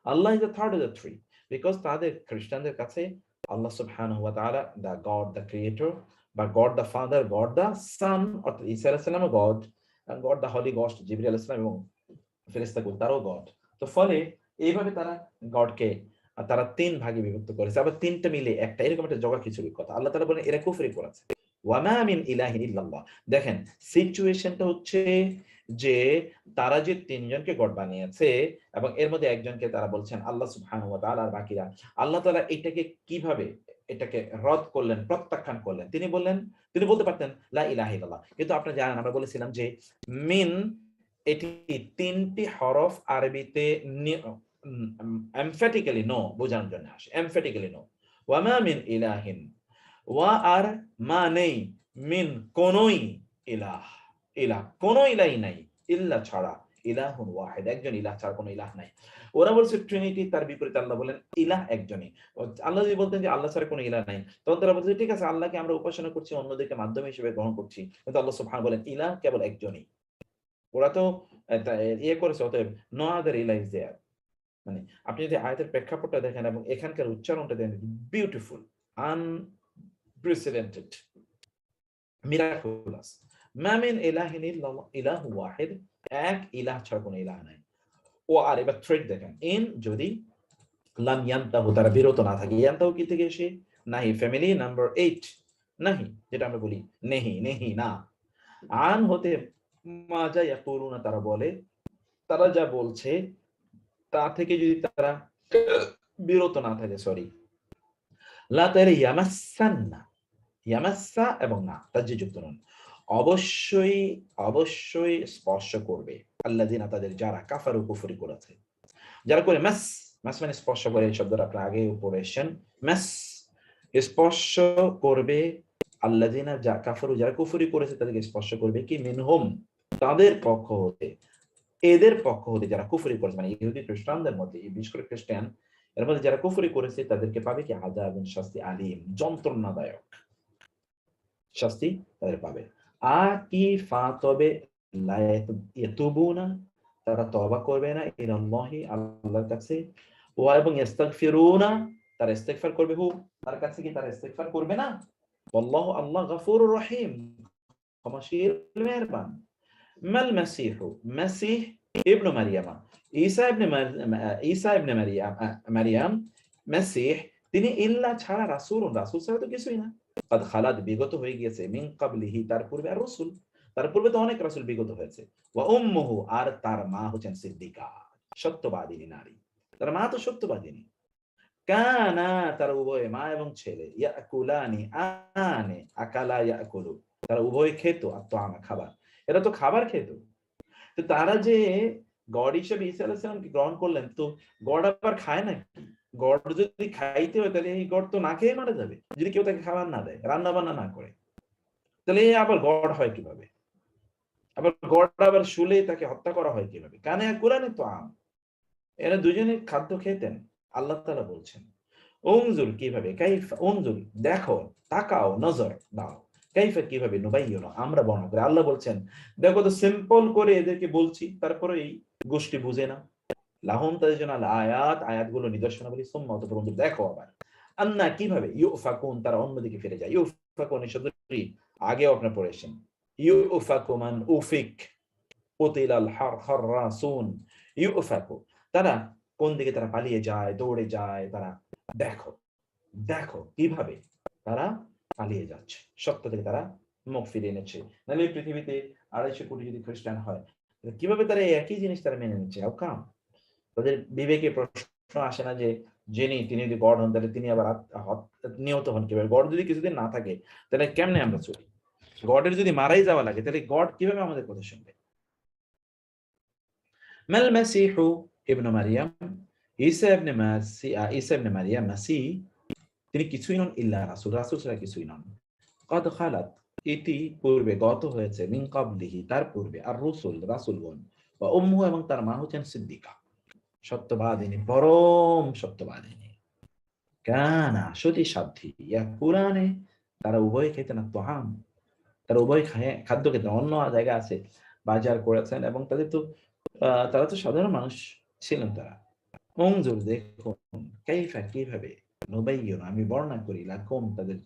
আল্লাহ is the third of the three, because তাদের খ্রিস্টানদের কাছে আল্লাহ সুবহানাহু ওয়া তাআলা দ্য গড দ্য ক্রিয়েটর বা God the father, God the son অর্থাৎ ঈসা আলাইহিস সালাম God, God the holy ghost জিবরিল আলাইহিস সালাম এবং ফেরেশতাকুল তারাও গড। তো ফলে এইভাবে তারা গডকে তারা তিন ভাগে বিভক্ত করেছে, আবার তিনটা মিলে একটা, এরকম একটা জগা খিচুড়ির কথা। আল্লাহ তাআলা বলেন এরা কুফরি করেছে। ওয়ামা মিন ইলাহিন ইল্লাল্লাহ, দেখেন সিচুয়েশনটা হচ্ছে যে তারা যে তিনজনকে গড বানিয়েছে এবং এর মধ্যে একজনকে তারা বলছেন আল্লাহ সুবহানাহু ওয়া তাআলা, আর বাকিরা আল্লাহ তাআলা এটাকে কিভাবে এটাকে রদ করলেন, প্রত্যাখ্যান করলেন। তিনি বললেন, তিনি বলতে পারতেন লা ইলাহা ইল্লাল্লাহ, কিন্তু আপনি জানেন আমরা বলেছিলাম যে মিন এটি তিনটি হরফ আরবিতে এমফ্যাটিক্যালি নো বোঝানোর জন্য আসে, এমফ্যাটিক্যালি নো। ওয়ামা মিন ইলাহিন, ওয়া আর মা নেই, মিন কোনই ইলাহ, ইলাহ কোন ইলাহি নাই, ইল্লা ছাড়া, ইলাহুন ওয়াহিদ একজন ইলাহ ছাড়া কোনো ইলাহ নাই। ওরা বলছে ট্রিনিটি, তার বিপরীতে আল্লাহ বলেন ইলাহ একজনই। আল্লাহ যদি বলতেন যে আল্লাহ ছাড়া কোনো ইলাহ নাই, তখন তারা বলছে ঠিক আছে আল্লাহকে আমরা উপাসনা করছি, অন্যদেরকে মাধ্যম হিসেবে গ্রহণ করছি, কিন্তু আল্লাহ সুবহানাহু বলেন ইলাহ কেবল একজনই। ওরা তো ইয়ে করেছে, অতএব নো আদার ইলাহ ইজ দেয়ার। মানে আপনি যদি আয়াতের প্রেক্ষাপটটা দেখেন এবং এখানকার উচ্চারণটা দেখেন, বিউটিফুল, আনপ্রেসিডেন্টেড, মিরাকুলাস। মা মিন ইলাহিন ইল্লাল্লাহ, ইলাহু ওয়াহিদ, এক ইলাহ ছাড়া কোনো ইলাহ নাই। ও আর এবার থ্রেড দেখেন, ইন যদি লাম ইয়ান্তাহু তারা বিরত না থাকে, ইয়ান্তাহু কি থেকে এসে নাহি, ফ্যামিলি নাম্বার 8 নাহি, যেটা আমরা বলি নেহি নেহি না, আন হতে মা যা ইয়াকুলুনা তারা বলে, তারা যা বলছে তা থেকে যদি তারা বিরত না থাকে, সরি লা তাহলে ইয়ামাসসান্না, ইয়ামাসসা এবং না তাজ্জি যুক্ত নন, অবশ্যই অবশ্যই স্পর্শ করবে আল্লাযিনা তাদের যারা কাফারু কুফরি করেছে, যারা করে মাস, মাস মানে স্পর্শ করে, এই শব্দটা আপনারা আগে পড়েছেন, মাস স্পর্শ করবে আল্লাযিনা যা কাফারু যারা কুফরি করেছে তাদেরকে স্পর্শ করবে কি মিনহুম তাদের পক্ষ হতে, এদের পক্ষ হতে যারা কুফরি করেছে মানে ইহুদি খ্রিস্টানদের মধ্যে, বিশেষ করে খ্রিস্টান এর মধ্যে যারা কুফরি করেছে তাদেরকে পাবে কি আযাবুন শাস্তি, আলিম যন্ত্রণাদায়ক শাস্তি তাদের পাবে। কি ফা তবে লা ইয়াতুবুনা তারা তওবা করবে না, ইলাল্লাহি আল্লাহর কাছে, ওয়া এবং ইস্তাগফিরুনা তারা ইস্তিগফার করবে, তার কাছে কি তারা ইস্তিগফার করবে না, আল্লাহু আল্লাহ গফুরুর রহিম ক্ষমাশীল মেহেরবান। মাল মাসিহু মাসিহ ইবনে মারিয়ামা, ঈসা ইবনে মারিয়াম মাসিহ তিনি ইল্লা ছাড়া রাসূলুন, রাসূল ছাড়া তো কিছুই না, قد খালাদ বিগত হয়ে গিয়েছে, মিন ক্বাবলিহি তার পূর্বে আর রাসূল, তার পূর্বে তো অনেক রাসূল বিগত হয়েছে, ওয়া উম্মুহু আর তার মা হচ্ছেন সিদ্দিকা সত্যবাদিনী নারী, তার মা তো সত্যবাদিনী, কানা তার উভয় মা এবং ছেলে, ইয়াকুলানি আনে আকালা ইয়াকুলু তারা উভয় খেত, আত্তাআম খাবার, এরা তো খাবার খেত। তো তারা যে গড হিসেবে ঈসা আলাইহিস সালামকে গ্রহণ করলেন, তো গড আবার খায় নাকি? গড যদি খাইতে হয় তাহলে এই গড তো না খেয়ে মারা যাবে, যদি কেউ তাকে খাবার না দেয়, রান্না বান্না না করে, তাহলে আবার গড হয় কিভাবে? আবার গড আবার শুলে তাকে হত্যা করা হয় কিভাবে? কানে কোরআনে তো এরা দুজনে খাদ্য খেতেন। আল্লাহ তাআলা বলছেন উনজুর কিভাবে, কাইফা উনজুর দেখো, তাকাও, নজর দাও, কাইফা কিভাবে, নুবাইয়িনু আমরা বর্ণনা করি। আল্লাহ বলছেন দেখো তো সিম্পল করে এদেরকে বলছি, তারপরে এই গোষ্ঠী বুঝে না, লাহুম তাদের জন্য আল আয়াত আয়াতগুলো নিদর্শনাবলী, সুম্মা অতঃপর দেখো আবার আন্না কিভাবে ইউফাকুন তারা অন্যদিকে ফিরে যায়। ইউফাকুন এই শব্দটি আগেও আপনারা পড়েছেন, ইউফাকু মান উফিক কুতিলাল খাররাসুন, ইউফাকু তারা কোন দিকে তারা পালিয়ে যায়, দৌড়ে যায়, তারা দেখো দেখো কিভাবে তারা পালিয়ে যাচ্ছে, সত্য থেকে তারা মুখ ফিরিয়ে এনেছে। নাহলে পৃথিবীতে 250 কোটি যদি খ্রিস্টান হয়, কিভাবে তারা এই একই জিনিস তারা মেনে নিচ্ছে? How come? তাদের বিবেকে প্রশ্ন আসে না যে তিনি যদি গড হন তাহলে তিনি আবার নিহত হন কিভাবে? গড যদি কিছুদিন না থাকে তাহলে কেমনে আমরা চলি? গডের যদি মারাই যাওয়া লাগে তাহলে গড কিভাবে আমাদের কথা শুনবে? মাল মাসিহু ইবনে মারিয়াম, ঈসা ইবনে মারিয়াম মাসিহ, তিনি কিছুই নন ইল্লা রাসূল, রাসূল ছাড়া কিছুই নন। কদ খালাত, ইতি পূর্বে গত হয়েছে, মিন ক্বাবলিহি তার পূর্বে, আর রাসূল রাসূলগণ, ওয়া উম্মুহু এবং তার মা হচ্ছেন সিদ্দিকা, সত্যবাদিনী, পরম সত্যবাদিনী। কানা সতী ইয়াকুলানে, তারা উভয় খেতেন আত-তাআম, তারা উভয় খাদ্য খেতেন। অন্য জায়গা আছে বাজার করেছেন এবং তারা তো সাধারণ মানুষ ছিলেন তারা। উনজুর দেখুন, কাইফা কিভাবে, নুবাইয়িনু আমি বর্ণনা করি,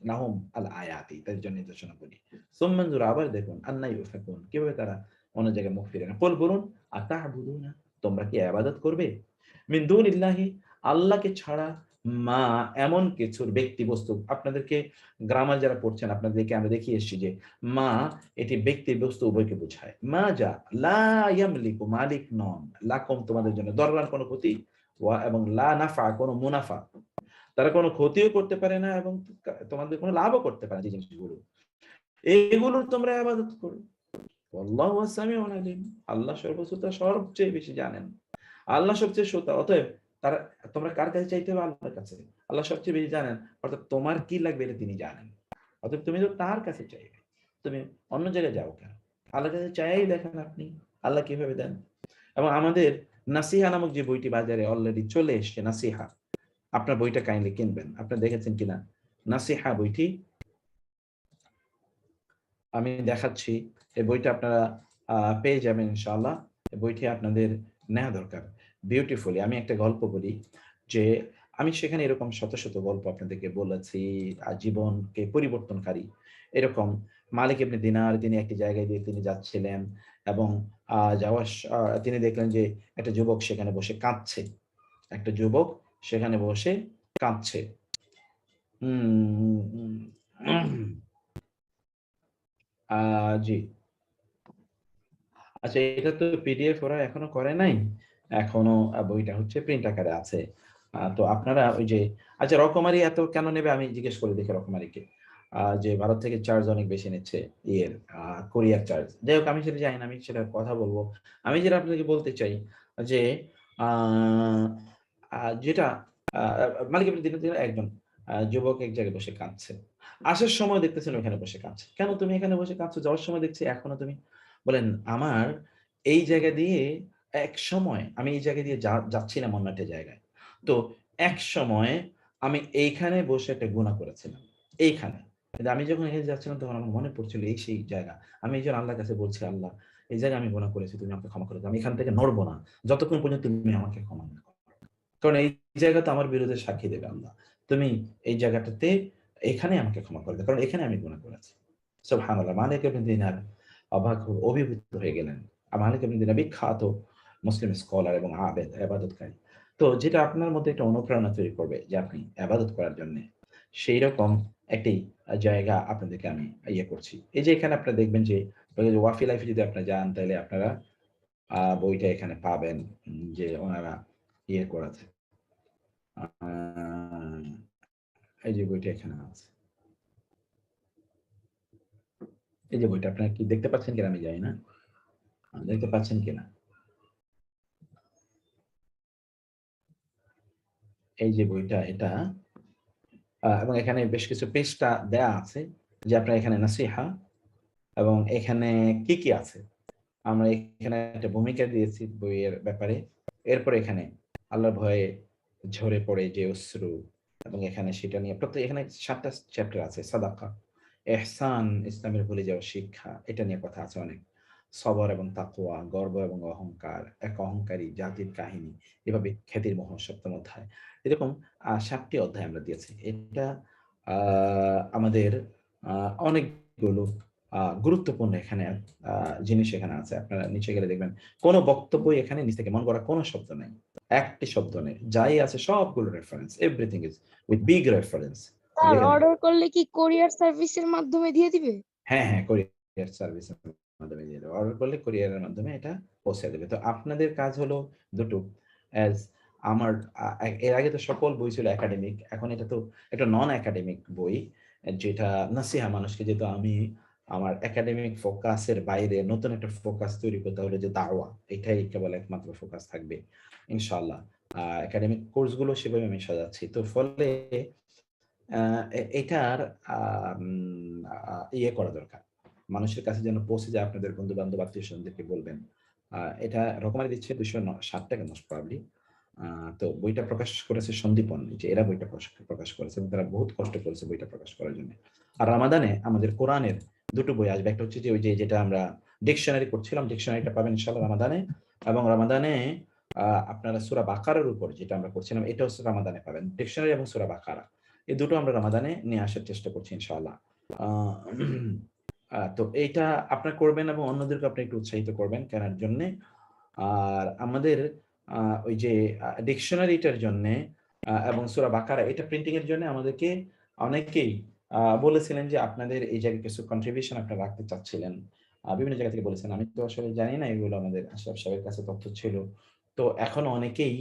লাহুম আল আয়াতি তাদের জন্য নির্দেশনা করি। সুম্মা উনজুর আবার দেখুন, আন্না ইউফাকুন কিভাবে তারা অন্য জায়গায় মুখ ফিরে নেয়। কুল বলুন, আতা'বুদুনা তোমরা কি ইবাদত করবে, মিন দুনিল্লাহি আল্লাহকে ছাড়া, মা এমন কিছুর ব্যক্তি বস্তু। আপনাদেরকে গ্রামার যারা পড়ছেন আপনাদেরকে আমরা দেখিয়ে এসেছি যে মা এটি ব্যক্তি বস্তু উভয়কে বোঝায়। মা যা লা ইয়ামলিকু মালিক নন, লাকুম তোমাদের জন্য, দরবার কোনো ক্ষতি, ওয়া এবং লা নাফা কোনো মুনাফা, তারা কোনো ক্ষতিও করতে পারে না এবং তোমাদের কোনো লাভও করতে পারে না। যে জিনিসগুলো এগুলোর তোমরা ইবাদত করো। আল্লাহু সামিউন আলিম, আল্লাহ সর্বশ্রোতা, সবচেয়ে বেশি জানেন। আল্লাহ সবচেয়ে শ্রোতা। অতএব তোমরা কার কাছে চাইতে হবে? আল্লাহর কাছে। আল্লাহ সবচেয়ে বেশি জানেন, অর্থাৎ তোমার কি লাগবে এটা তিনি জানেন। অতএব তুমি তো তার কাছে চাইবে, তুমি অন্য জায়গায় যাও কেন? আল্লাহর কাছে চাইই দেখেন আপনি আল্লাহ কিভাবে দেন। এবং আমাদের নাসিহা নামক যে বইটি বাজারে অলরেডি চলে এসছে, নাসিহা, আপনার বইটা কাইন্ডলি কিনবেন। আপনারা দেখেছেন কিনা নাসিহা বইটি? আমি দেখাচ্ছি। এই বইটা আপনারা পেয়ে যাবেন ইনশাআল্লাহ। এই বইটি আপনাদের নেওয়া দরকার। বিউটিফুলি আমি একটা গল্প বলি যে আমি সেখানে এরকম শত শত গল্প আপনাদেরকে বলেছি, জীবনকে পরিবর্তনকারী। এরকম মালিক ইবনে দিনার, তিনি একটি জায়গায় দিয়ে তিনি যাচ্ছিলেন এবং তিনি দেখলেন যে একটা যুবক সেখানে বসে কাঁদছে। একটা যুবক সেখানে বসে কাঁদছে। জি। আচ্ছা, এটা তো পিডিএফ ওরা এখনো করে নাই। এখনো বইটা হচ্ছে প্রিন্ট আকারে আছে। তো আপনারা ওই যে, আচ্ছা রকমারি এত কেন নেবে আমি জিজ্ঞেস করে দেখি রকমারিকে। যে ভারত থেকে চার্জ অনেক বেশি নিচ্ছে কোরিয়ার চার্জ। যাই হোক আমি সেটা জানি না, আমি সেটা কথা বলবো। আমি যেটা আপনাদেরকে বলতে চাই যে আ আ যেটা মালিক ইবনে দিনার একজন যুবক এক জায়গায় বসে কাঁদছে। আসার সময় দেখতেছেন ওখানে বসে কাঁদছে। কেন তুমি এখানে বসে কাঁদছো? যাওয়ার সময় দেখছি এখনো তুমি, বলেন আমার এই জায়গা দিয়ে একসময় আমি এই জায়গা দিয়ে যাচ্ছিলাম অন্য একটা জায়গায়। তো একসময় আমি এইখানে বসে একটা গুনাহ করেছিলাম। এইখানে। কিন্তু আমি যখন এখানে যাচ্ছিলাম তখন আমার মনে পড়ছিল এই সেই জায়গা। আমি এইজন্য আল্লাহর কাছে বলছি, আল্লাহ এই জায়গায় আমি গুনাহ করেছি, তুমি আমাকে ক্ষমা করে দাও। আমি এখান থেকে নড়বো না। যতক্ষণ পর্যন্ত তুমি আমাকে ক্ষমা না করো। কারণ এই জায়গা তো আমার বিরুদ্ধে সাক্ষী দেবে আল্লাহ। তুমি এই জায়গাটাতে এখানে আমাকে ক্ষমা করে দাও। কারণ এখানে আমি গুনাহ করেছি। সুবহানাল্লাহ। মালিক ইবনে দিনার অভিভূত হয়ে গেলেন। মালিক ইবনে দিনার বিখ্যাত মুসলিম স্কলার এবং আবেদ, ইবাদতকারী। তো যেটা আপনার মধ্যে একটা অনুপ্রেরণা তৈরি করবে যে আপনি ইবাদত করার জন্য, সেইরকম একটি জায়গা আপনাদেরকে আমি করছি। এই যে এখানে আপনারা দেখবেন যে ওয়াফি লাইফে যদি আপনারা যান তাহলে আপনারা বইটা এখানে পাবেন, যে ওনারা করেছে। আ এই যে বইটা এখানে আছে। এই যে বইটা আপনারা কি দেখতে পাচ্ছেন কিনা আমি জানি না। দেখতে পাচ্ছেন কিনা? এই যে বইটা এটা, এবং এখানে বেশ কিছু পৃষ্ঠা দেয়া আছে যে আপনার এখানে নাসিহা এবং এখানে কি আছে। আমরা এখানে একটা ভূমিকা দিয়েছি বইয়ের ব্যাপারে। এরপর এখানে আল্লাহর ভয়ে ঝরে পড়ে যে অশ্রু, এবং এখানে সেটা নিয়ে এখানে ৭ টা চ্যাপ্টার আছে। সাদাকা, ইহসান, ইসলামের ভুলে যাওয়া শিক্ষা, এটা নিয়ে কথা আছে অনেক। সবর এবং তাকওয়া, গর্ব এবং অহংকার, এক অহংকারী জাতির কাহিনী, এভাবে খ্যাতির মোহ ৭ম অধ্যায়। এরকম ৭ টি অধ্যায় আমরা দিয়েছি। এটা আমাদের অনেকগুলো গুরুত্বপূর্ণ এখানে জিনিস এখানে আছে। আপনারা নিচে গেলে দেখবেন কোন বক্তব্যই এখানে নিচ থেকে মন করা কোন শব্দ নাই। একটি শব্দ নেই। যাই আছে সবগুলো reference. Everything is with big reference. Sir order করলে কি কোরিয়ার সার্ভিসের মাধ্যমে দিয়ে দিবে? হ্যাঁ, কোরিয়ার সার্ভিস মাধ্যমে দিয়ে দেবে। অর্ডার করলে কুরিয়ারের মাধ্যমে এটা পৌঁছে দেবে। তো আপনাদের কাজ হলো দুটো। অ্যাজ আমার এর আগে তো সকল বই ছিল একাডেমিক, এখন এটা তো একটা নন একাডেমিক বই, যেটা নাসিহা মানুষকে, যেহেতু আমি আমার একাডেমিক ফোকাসের বাইরে নতুন একটা ফোকাস তৈরি করতে হলে যে দাওয়া, এটাই কেবল একমাত্র ফোকাস থাকবে ইনশাআল্লাহ। একাডেমিক কোর্সগুলো সেভাবে আমি সাজাচ্ছি। তো ফলে এটার ইয়ে করা দরকার, মানুষের কাছে যেন পৌঁছে যায়, আপনাদের বন্ধু বান্ধব আত্মীয় স্বজনদেরকে বলবেন। এটা রকমারি দিচ্ছে 260 টাকা মোস্ট প্রবাবলি। তো বইটা প্রকাশ করেছে সন্দীপন, যে এরা বইটা প্রকাশ করেছে এবং তারা বহুত কষ্ট করেছে বইটা প্রকাশ করার জন্য। আর রামাদানে আমাদের কোরআনের দুটো বই আসবে, একটা হচ্ছে যে ওই যে যেটা আমরা ডিকশনারি করছিলাম, ডিকশনারিটা পাবেন ইনশাআল্লাহ রামাদানে, এবং রামাদানে আপনারা সূরা বাকারার উপর যেটা আমরা করছিলাম এটা হচ্ছে রামাদানে পাবেন, ডিকশনারি এবং সূরা বাকারা, এই দুটো আমরা রামাদানে নিয়ে আসার চেষ্টা করছি ইনশাআল্লাহ। তো এইটা আপনারা করবেন এবং অন্যদেরকে আপনি একটু উৎসাহিত করবেন কেনার জন্য। আর আমাদের ওই যে ডিকশনারিটার জন্য এবং সূরা বাকারা এটা প্রিন্টিং এর জন্য আমাদেরকে অনেকেই বলেছিলেন যে আপনাদের এই জায়গায় কিছু কন্ট্রিবিউশন আপনারা রাখতে চাচ্ছিলেন, বিভিন্ন জায়গা থেকে বলেছেন। আমি তো আসলে জানি না, এগুলো আমাদের আশরাফ সাহেবের কাছে তথ্য ছিল। তো এখনো অনেকেই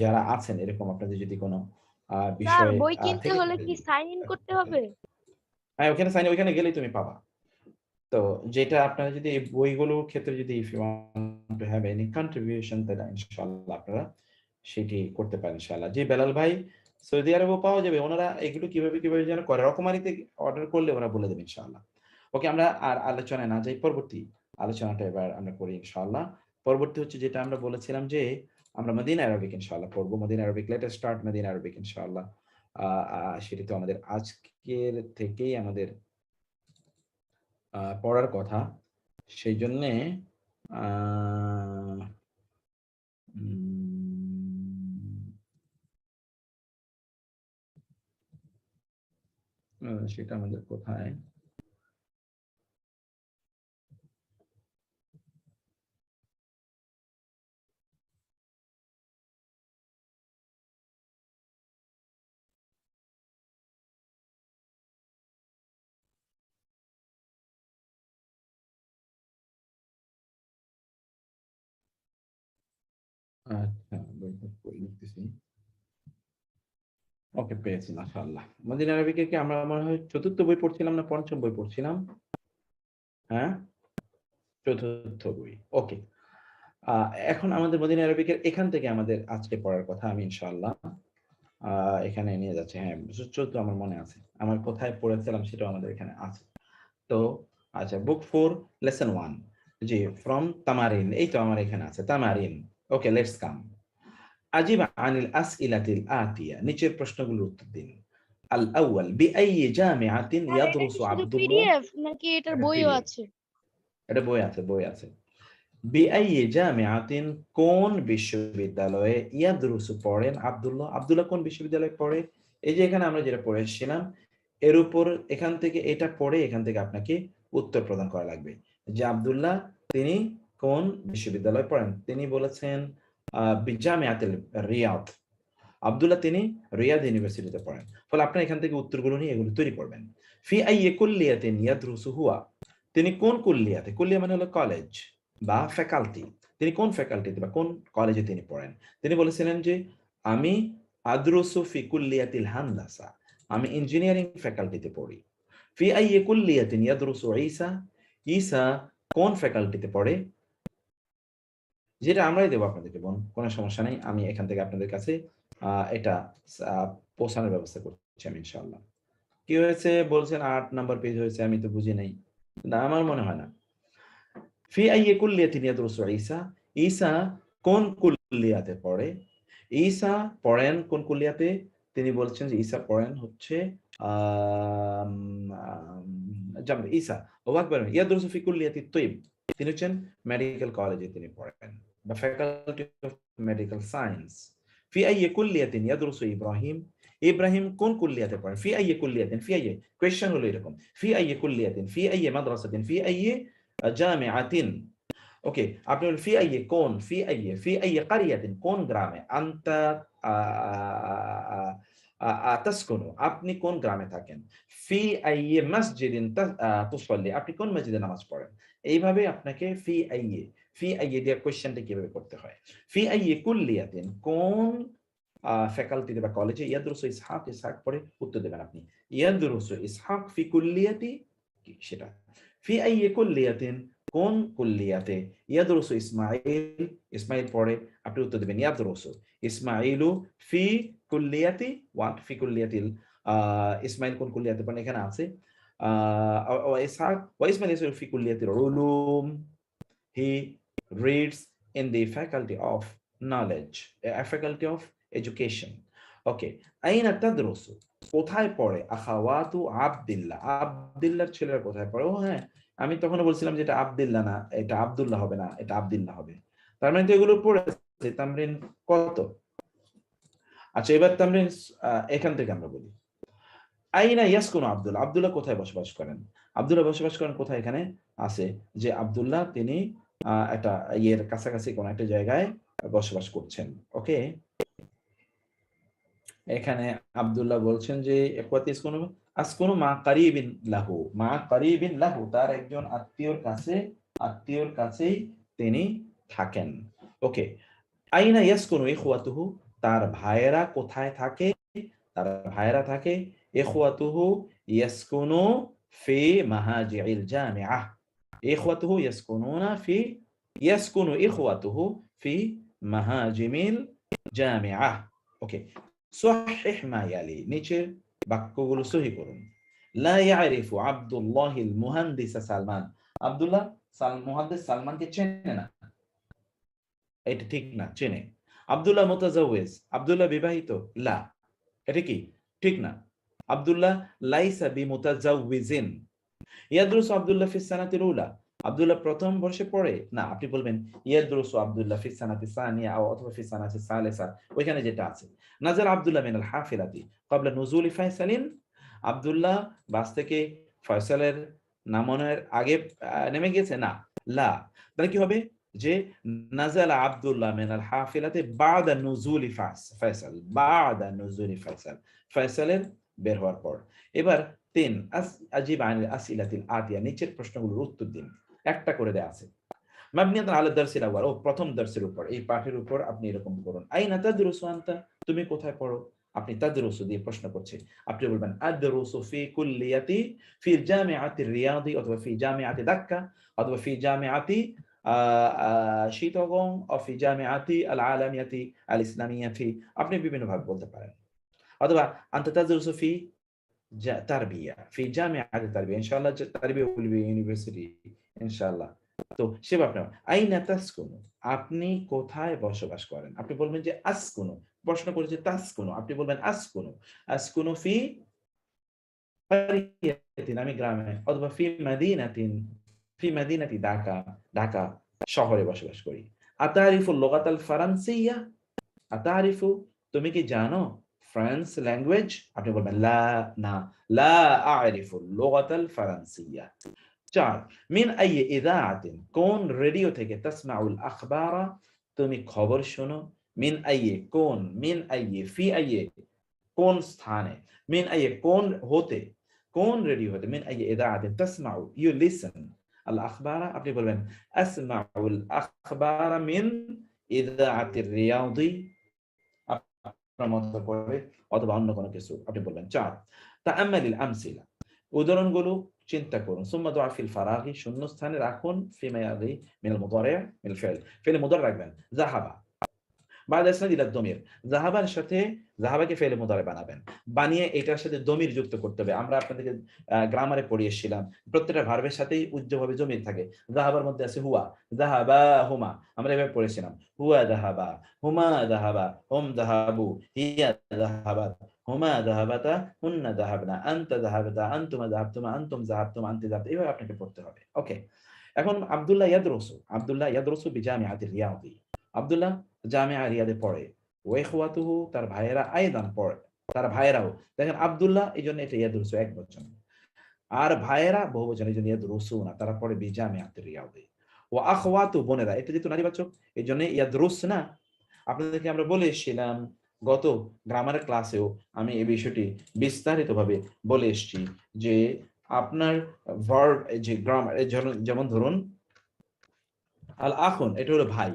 যারা আছেন এরকম, আপনাদের যদি কোনো স্যার বিষয় বই কিনতে থেকে হলে থাকে, কি সাইন ইন করতে হবে? হ্যাঁ ওখানে সাইন, ওইখানে গেলেই তুমি পাবা। তো যেটা আপনারা যদি এই বইগুলোর ক্ষেত্রে যদি if you want to have any contribution, তাহলে ইনশাআল্লাহ আপনারা সেটি করতে পারেন ইনশাআল্লাহ। জি বেলাল ভাই, সৌদি আরবেও পাওয়া যাবে, ওনারা এগুলো কিভাবে যেন করে, রকমারিতে অর্ডার করলে ওরা বলে দেবে ইনশাআল্লাহ। ওকে, আমরা আর আলোচনায় না যাই, পরবর্তী আলোচনাটা এবার আমরা করি ইনশাআল্লাহ। পরবর্তী হচ্ছে যেটা আমরা বলেছিলাম যে আমরা মদিনা আরবিক ইনশাআল্লাহ পড়বো, Madina Arabic, let us start Madina Arabic ইনশাআল্লাহ। সেটি তো আমাদের আজকের থেকেই আমাদের পড়ার কথা। সেই জন্যে আহ, সেটা আমাদের কোথায়, আচ্ছা বইটা লিখতেছি। ওকে, পেয়েছি মাশাআল্লাহ। মদিনা আরবিকে কি আমরা মনে হয় চতুর্থ বই পড়ছিলাম না পঞ্চম বই পড়ছিলাম? হ্যাঁ, চতুর্থ বই। ওকে, এখন আমাদের মদিনা আরবিকের এখান থেকে আমাদের আজকে পড়ার কথা, আমি ইনশাআল্লাহ এখানে নিয়ে যাচ্ছি। হ্যাঁ, চতুর্থ আমার মনে আছে, আমার কোথায় পড়েছিলাম সেটাও আমাদের এখানে আছে। তো আচ্ছা, বুক 4 লেসন 1, জি, ফ্রম তামারিন, এই তো আমার এখানে আছে তামারিন। ওকে, লেটস কাম। আজিব আনিল আসইলাতিল আতিয়া, নিচের প্রশ্নগুলোর উত্তর দিন। আল আউয়াল, বিআইয়ি জামিআতিন স্যার এটা কি ইয়াদরুসু শুধু আব্দুল্লাহ। পিডিএফ নাকি এটার এটা বইও পিডিএফ, আছে? এটা বই আছে। বিআইয়ি জামিআতিন, কোন বিশ্ববিদ্যালয়ে, ইয়াদরুসু পড়েন আব্দুল্লাহ, আব্দুল্লাহ কোন বিশ্ববিদ্যালয়ে পড়ে। এই যে এখানে আমরা যেটা পড়ে এসেছিলাম, এর উপর এখান থেকে এটা পড়ে এখান থেকে আপনাকে উত্তর প্রদান করা লাগবে যে আব্দুল্লাহ তিনি কোন বিশ্ববিদ্যালয়ে পড়েন। তিনি বলেছেন জামিআতুল রিয়াদ, আব্দুল্লাহ তিনি রিয়াদ ইউনিভার্সিটিতে পড়েন। ফলে আপনারা এখান থেকে উত্তরগুলো নিয়ে এগুলো তৈরি করবেন। ফি আইয়ি কুল্লিয়াতিন ইয়াদরুসু হুয়া, তিনি কোন কুল্লিয়াতে, কুল্লিয়া মানে হলো কলেজ বা ফ্যাকাল্টি, তিনি কোন ফ্যাকাল্টিতে বা কোন কলেজে তিনি পড়েন। তিনি বলেছিলেন যে আমি আদরুসু ফি কুল্লিয়াতিল হান্দাসা, আমি ইঞ্জিনিয়ারিং ফ্যাকাল্টিতে পড়ি। ফি আইয়ি কুল্লিয়াতিন ইয়াদরুসু ঈসা, ঈসা কোন ফ্যাকাল্টিতে পড়ে, যেটা আমরাই দেবো আপনাদেরকে বোন, কোনো সমস্যা নেই। আমি এখান থেকে আপনাদের কাছে এটা পৌঁছানোর ব্যবস্থা করছি আমি ইনশাআল্লাহ। কি হয়েছে বলছেন 8 নাম্বার পেজ হয়েছে, আমি তো বুঝি নাই, না আমার মনে হয় না। ফি আইয়ি কুল্লিয়াতিন ইয়াদরুসু ঈসা, ঈসা কোন কুল্লিয়াতে পড়ে, ঈসা পড়েন কোন কুল্লিয়াতে, তিনি বলছেন যে ঈসা পড়েন হচ্ছে জানবে ঈসা ওয়াক বলেন ইয়াদরুসু ফি কুল্লিয়াতি তাইব, তিনি হচ্ছেন মেডিকেল কলেজে তিনি পড়েন বা ফ্যাকাল্টি অফ মেডিকেল সায়েন্স। ফি আইয়ি কুল্লিয়াতিন ইয়াদরুসু ইব্রাহিম, ইব্রাহিম কোন কুল্লিয়াতে পড়েন। ফি আইয়ি কুল্লিয়াতিন, ফি আইয়ি কোশ্চেন হলো এরকম, ফি আইয়ি কুল্লিয়াতিন, ফি আইয়ি মাদ্রাসাতিন, ফি আইয়ি জামিআতিন। ওকে, আপনি বলেন ফি আইয়ি কোন, ফি আইয়ি কারিয়াতিন কোন গ্রামে, আনতা তাসকুনু আপনি কোন গ্রামে থাকেন। ফি আইয়ি মসজিদিন তুসাল্লি আপনি কোন মসজিদে নামাজ পড়েন। এইভাবে আপনাকে ফি আইয়ে দিয়ে কোশ্চেনটা কিভাবে করতে হয়। ফি আইয়ে কুল্লিয়াতিন, কোন ফ্যাকাল্টিতে বা কলেজে ইয়াদরুসু ইসহাক পরে উত্তর দেবেন আপনি। ইয়াদরুসু ইসহাক ফি কুল্লিয়াতি কি সেটা। ফি আইয়ে কুল্লিয়াতিন, কোন কুল্লিয়াতে। ইয়াদরুসু ইসমাইল পরে আপনি উত্তর দেবেন ইয়াদরুসু ইসমাইলু ফি কুল্লিয়াতি ওয়াট, ফি কুল্লিয়াতিল ইসমাইল কোন কুল্লিয়াতে পড়েন এখানে আছে। ইসহাক ওয়া ইসমাইল ইয়াদরুসু ফি কুল্লিয়াতিল Uloom, he reads in the faculty of knowledge, a faculty of education. Okay, আইনা তাদরুসু, কোথায় পড়ে আখাওয়াতু আব্দুল্লাহ, আব্দুল্লাহর ছেলেরা কোথায় পড়ে। ও হ্যাঁ, আমি তখন বলছিলাম যে এটা আব্দুল্লাহ না, এটা আব্দুল্লাহ হবে না, এটা আব্দুল্লাহ হবে। তার মানে তো এগুলো পড়েছে। তামরিন কত? আচ্ছা, এবার তামরিন এখান থেকে আমরা বলি। আইনা ইয়াসকুনু আব্দুল্লাহ, আব্দুল্লাহ কোথায় বসবাস করেন। আব্দুল্লাহ বসবাস করেন কোথায়, এখানে আছে যে আব্দুল্লাহ তিনি একটা ইয়ের কাছাকাছি কোন একটা জায়গায় বসবাস করছেন। ওকে, এখানে আব্দুল্লাহ বলছেন যে আসকুনু মা কারিবিন লাহু, মা কারিবিন লাহু, তার একজন আত্মীয়র কাছেই তিনি থাকেন। ওকে, আইনা ইয়াসকুনু ইখওয়াতুহু, তার ভাইয়েরা কোথায় থাকে, তার ভাইয়েরা থাকে ইখওয়াতুহু ইয়াসকুনু ফি মাহাজিল জামিআহ, ইখওয়াতুহু ইয়াসকুনু ইখওয়াতুহু ফি মাহাজিমিল জামিআহ। ওকে, সহিহ মা ইয়ালি, নিচের বাক্যগুলো সহি করুন। লা ইয়ারিফু আব্দুল্লাহিল মুহান্দিস সালমান, আব্দুল্লাহ মুহাদ্দিস সালমানকে চেনে না, এটা ঠিক না, চেনে। আব্দুল্লাহ মুতাজাওয়িজ, আব্দুল্লাহ বিবাহিত, লা, এটা কি ঠিক না। আব্দুল্লাহ লাইসা বিমুতাজাওয়িজিন। ইয়াদরুসু আব্দুল্লাহ ফিস সানাতিল উলা, আব্দুল্লাহ প্রথম বর্ষে পড়ে না, আপনি বলবেন ইয়াদরুসু আব্দুল্লাহ ফিস সানাতি সানিয়া অথবা ফিস সানাতি সালিসা, ওইখানে যেটা আছে। নাজাল আব্দুল্লাহ মিনাল হাফিলাতি ক্বাবলা নুজুলি ফায়সালিন, আব্দুল্লাহ বাস থেকে ফয়সালের নামানোর আগে নেমে গিয়েছে না, লা। তাহলে কি হবে যে নাজালা আব্দুল্লাহ মিনাল হাফিলাতি বাদা নুজুলি ফায়সাল, বাদা নুজুলি ফায়সাল, ফয়সালের বের হওয়ার পর। এবার 3 আজিব আনিল আসিলাতিল আতিয়া, নিচের প্রশ্নগুলোর উত্তর দিন, একটা করে দেয়া আছে। মাবনিয়াতুন আলা দারসিল আউয়াল, ও প্রথম দার্সের উপর, এই পাঠের উপর আপনি এরকম করুন। আইনা তাদরুসু আনতা, তুমি কোথায় পড়ো। আপনি তাদরুসু দিয়ে প্রশ্ন করছে, আপনি বলবেন আদরুসু ফি কুল্লিয়াতি ফি জামিআতি রিয়াদি অথবা ফি জামিআতি দাক্কা অথবা ফি জামিআতি চিটাগং অথবা ফি জামিআতি আল আলামিয়াতি আল ইসলামিয়াতি, আপনি বিভিন্ন ভাবে বলতে পারেন। অথবা আনতা তাদরুসু ফি তারবিয়া ফি জামিআতি তারবিয়া, ইনশাআল্লাহ তারবিয়া উইল বি ইউনিভার্সিটি ইনশাআল্লাহ। তো সেবা আপনার আইনা তাসকুনু, আপনি কোথায় বসবাস করেন। আপনি বলবেন যে আসকুনু, প্রশ্ন করেছে তাসকুনু, আপনি বলবেন আসকুনু, আসকুনু ফি কারিয়াতিন, আমি গ্রামে, অথবা ফি মাদিনাতি ঢাকা, ঢাকা শহরে বসবাস করি। আতারিফুল লুগাতাল ফারান্সিয়া, আতারিফু, তুমি কি জানো ফ্রান্স ল্যাঙ্গুয়েজ। আপনি বলবেন লা, না, লা আরিফুল লুগাতাল ফারান্সিয়া। 4 মিন আইয়ি ইযাআতিন, কোন রেডিও থেকে, তাসমাউল আখবারা, তুমি খবর শোনো। মিন আইয়ি, কোন, মিন আইয়ি, ফি আইয়ি, কোন স্থানে, মিন আইয়ি, কোন হতে, কোন রেডিও হতে, মিন আইয়ি ইযাআতিন তাসমাউ, ইউ লিসেন আল আখবারা, আপনি বলবেন আসমাউল আখবারা মিন ইযাআতির রিয়াদি, আপনার মত করে, অথবা অন্য কোনো কিছু আপনি বলবেন। 4 তাআম্মালিল আমসিলা, উদাহরণগুলো চিন্তা করুন। সুম্মা দুআ ফিল ফারাগি, শূন্য স্থানে রাখুন, ফিমা ইয়াদি মিনাল মুদারি' মিনাল ফি'ল, ফি'ল মুদারি' রাখবেন। যাহাবা বাদ ইসনাদ ইলা দমির, যাহাবার সাথে, যাহাবাকে ফি'ল মুদারি' বানাবেন, বানিয়ে এটার সাথে দমির যুক্ত করতে হবে। আমরা আপনাদেরকে গ্রামারে পড়িয়েছিলাম প্রত্যেকটা ভার্বের সাথেই উজ্জ্বলভাবে দমির থাকে। যাহাবার মধ্যে আছে হুয়া, যাহাবা হুমা, আমরা এভাবে পড়েছিলাম, হুয়া যাহাবা, হুমা যাহাবা, হুম যাহাবু, হিয়া যাহাবাত, হুমা যাহাবাতা, হুন্না যাহাবনা, আনতা যাহাবতা, আনতুমা যাহাবতুমা, আনতুম যাহাবতুম, আনতি যাহাবত, এইভাবে আপনাকে পড়তে হবে। ওকে, এখন আব্দুল্লাহ ইয়াদরুসু বিজামিআতির রিয়াদি, আব্দুল্লাহ জামিআ রিয়াদে পড়ে। ওয়া ইখওয়াতুহু, তার ভাইয়েরা আইদান পড়ে, তার ভাইয়েরাও, দেখেন আব্দুল্লাহ এইজন্য এটা ইয়াদরুসু একবচন, আর ভাইয়েরা বহুবচন, এইজন্য ইয়াদরুসুনা, তারা পড়ে বিজামিআতির রিয়াদি। ওয়া আখওয়াতু, বোনেরা, এটা যেহেতু নারীবাচক এইজন্য ইয়াদরুসনা। আপনাদেরকে আমরা বলে এসেছিলাম গত গ্রামারের ক্লাসেও, আমি এই বিষয়টি বিস্তারিতভাবে বলে এসেছি যে আপনার ভার্ব যে গ্রামার যেমন ধরুন আল আখুন, এটা হলো ভাই,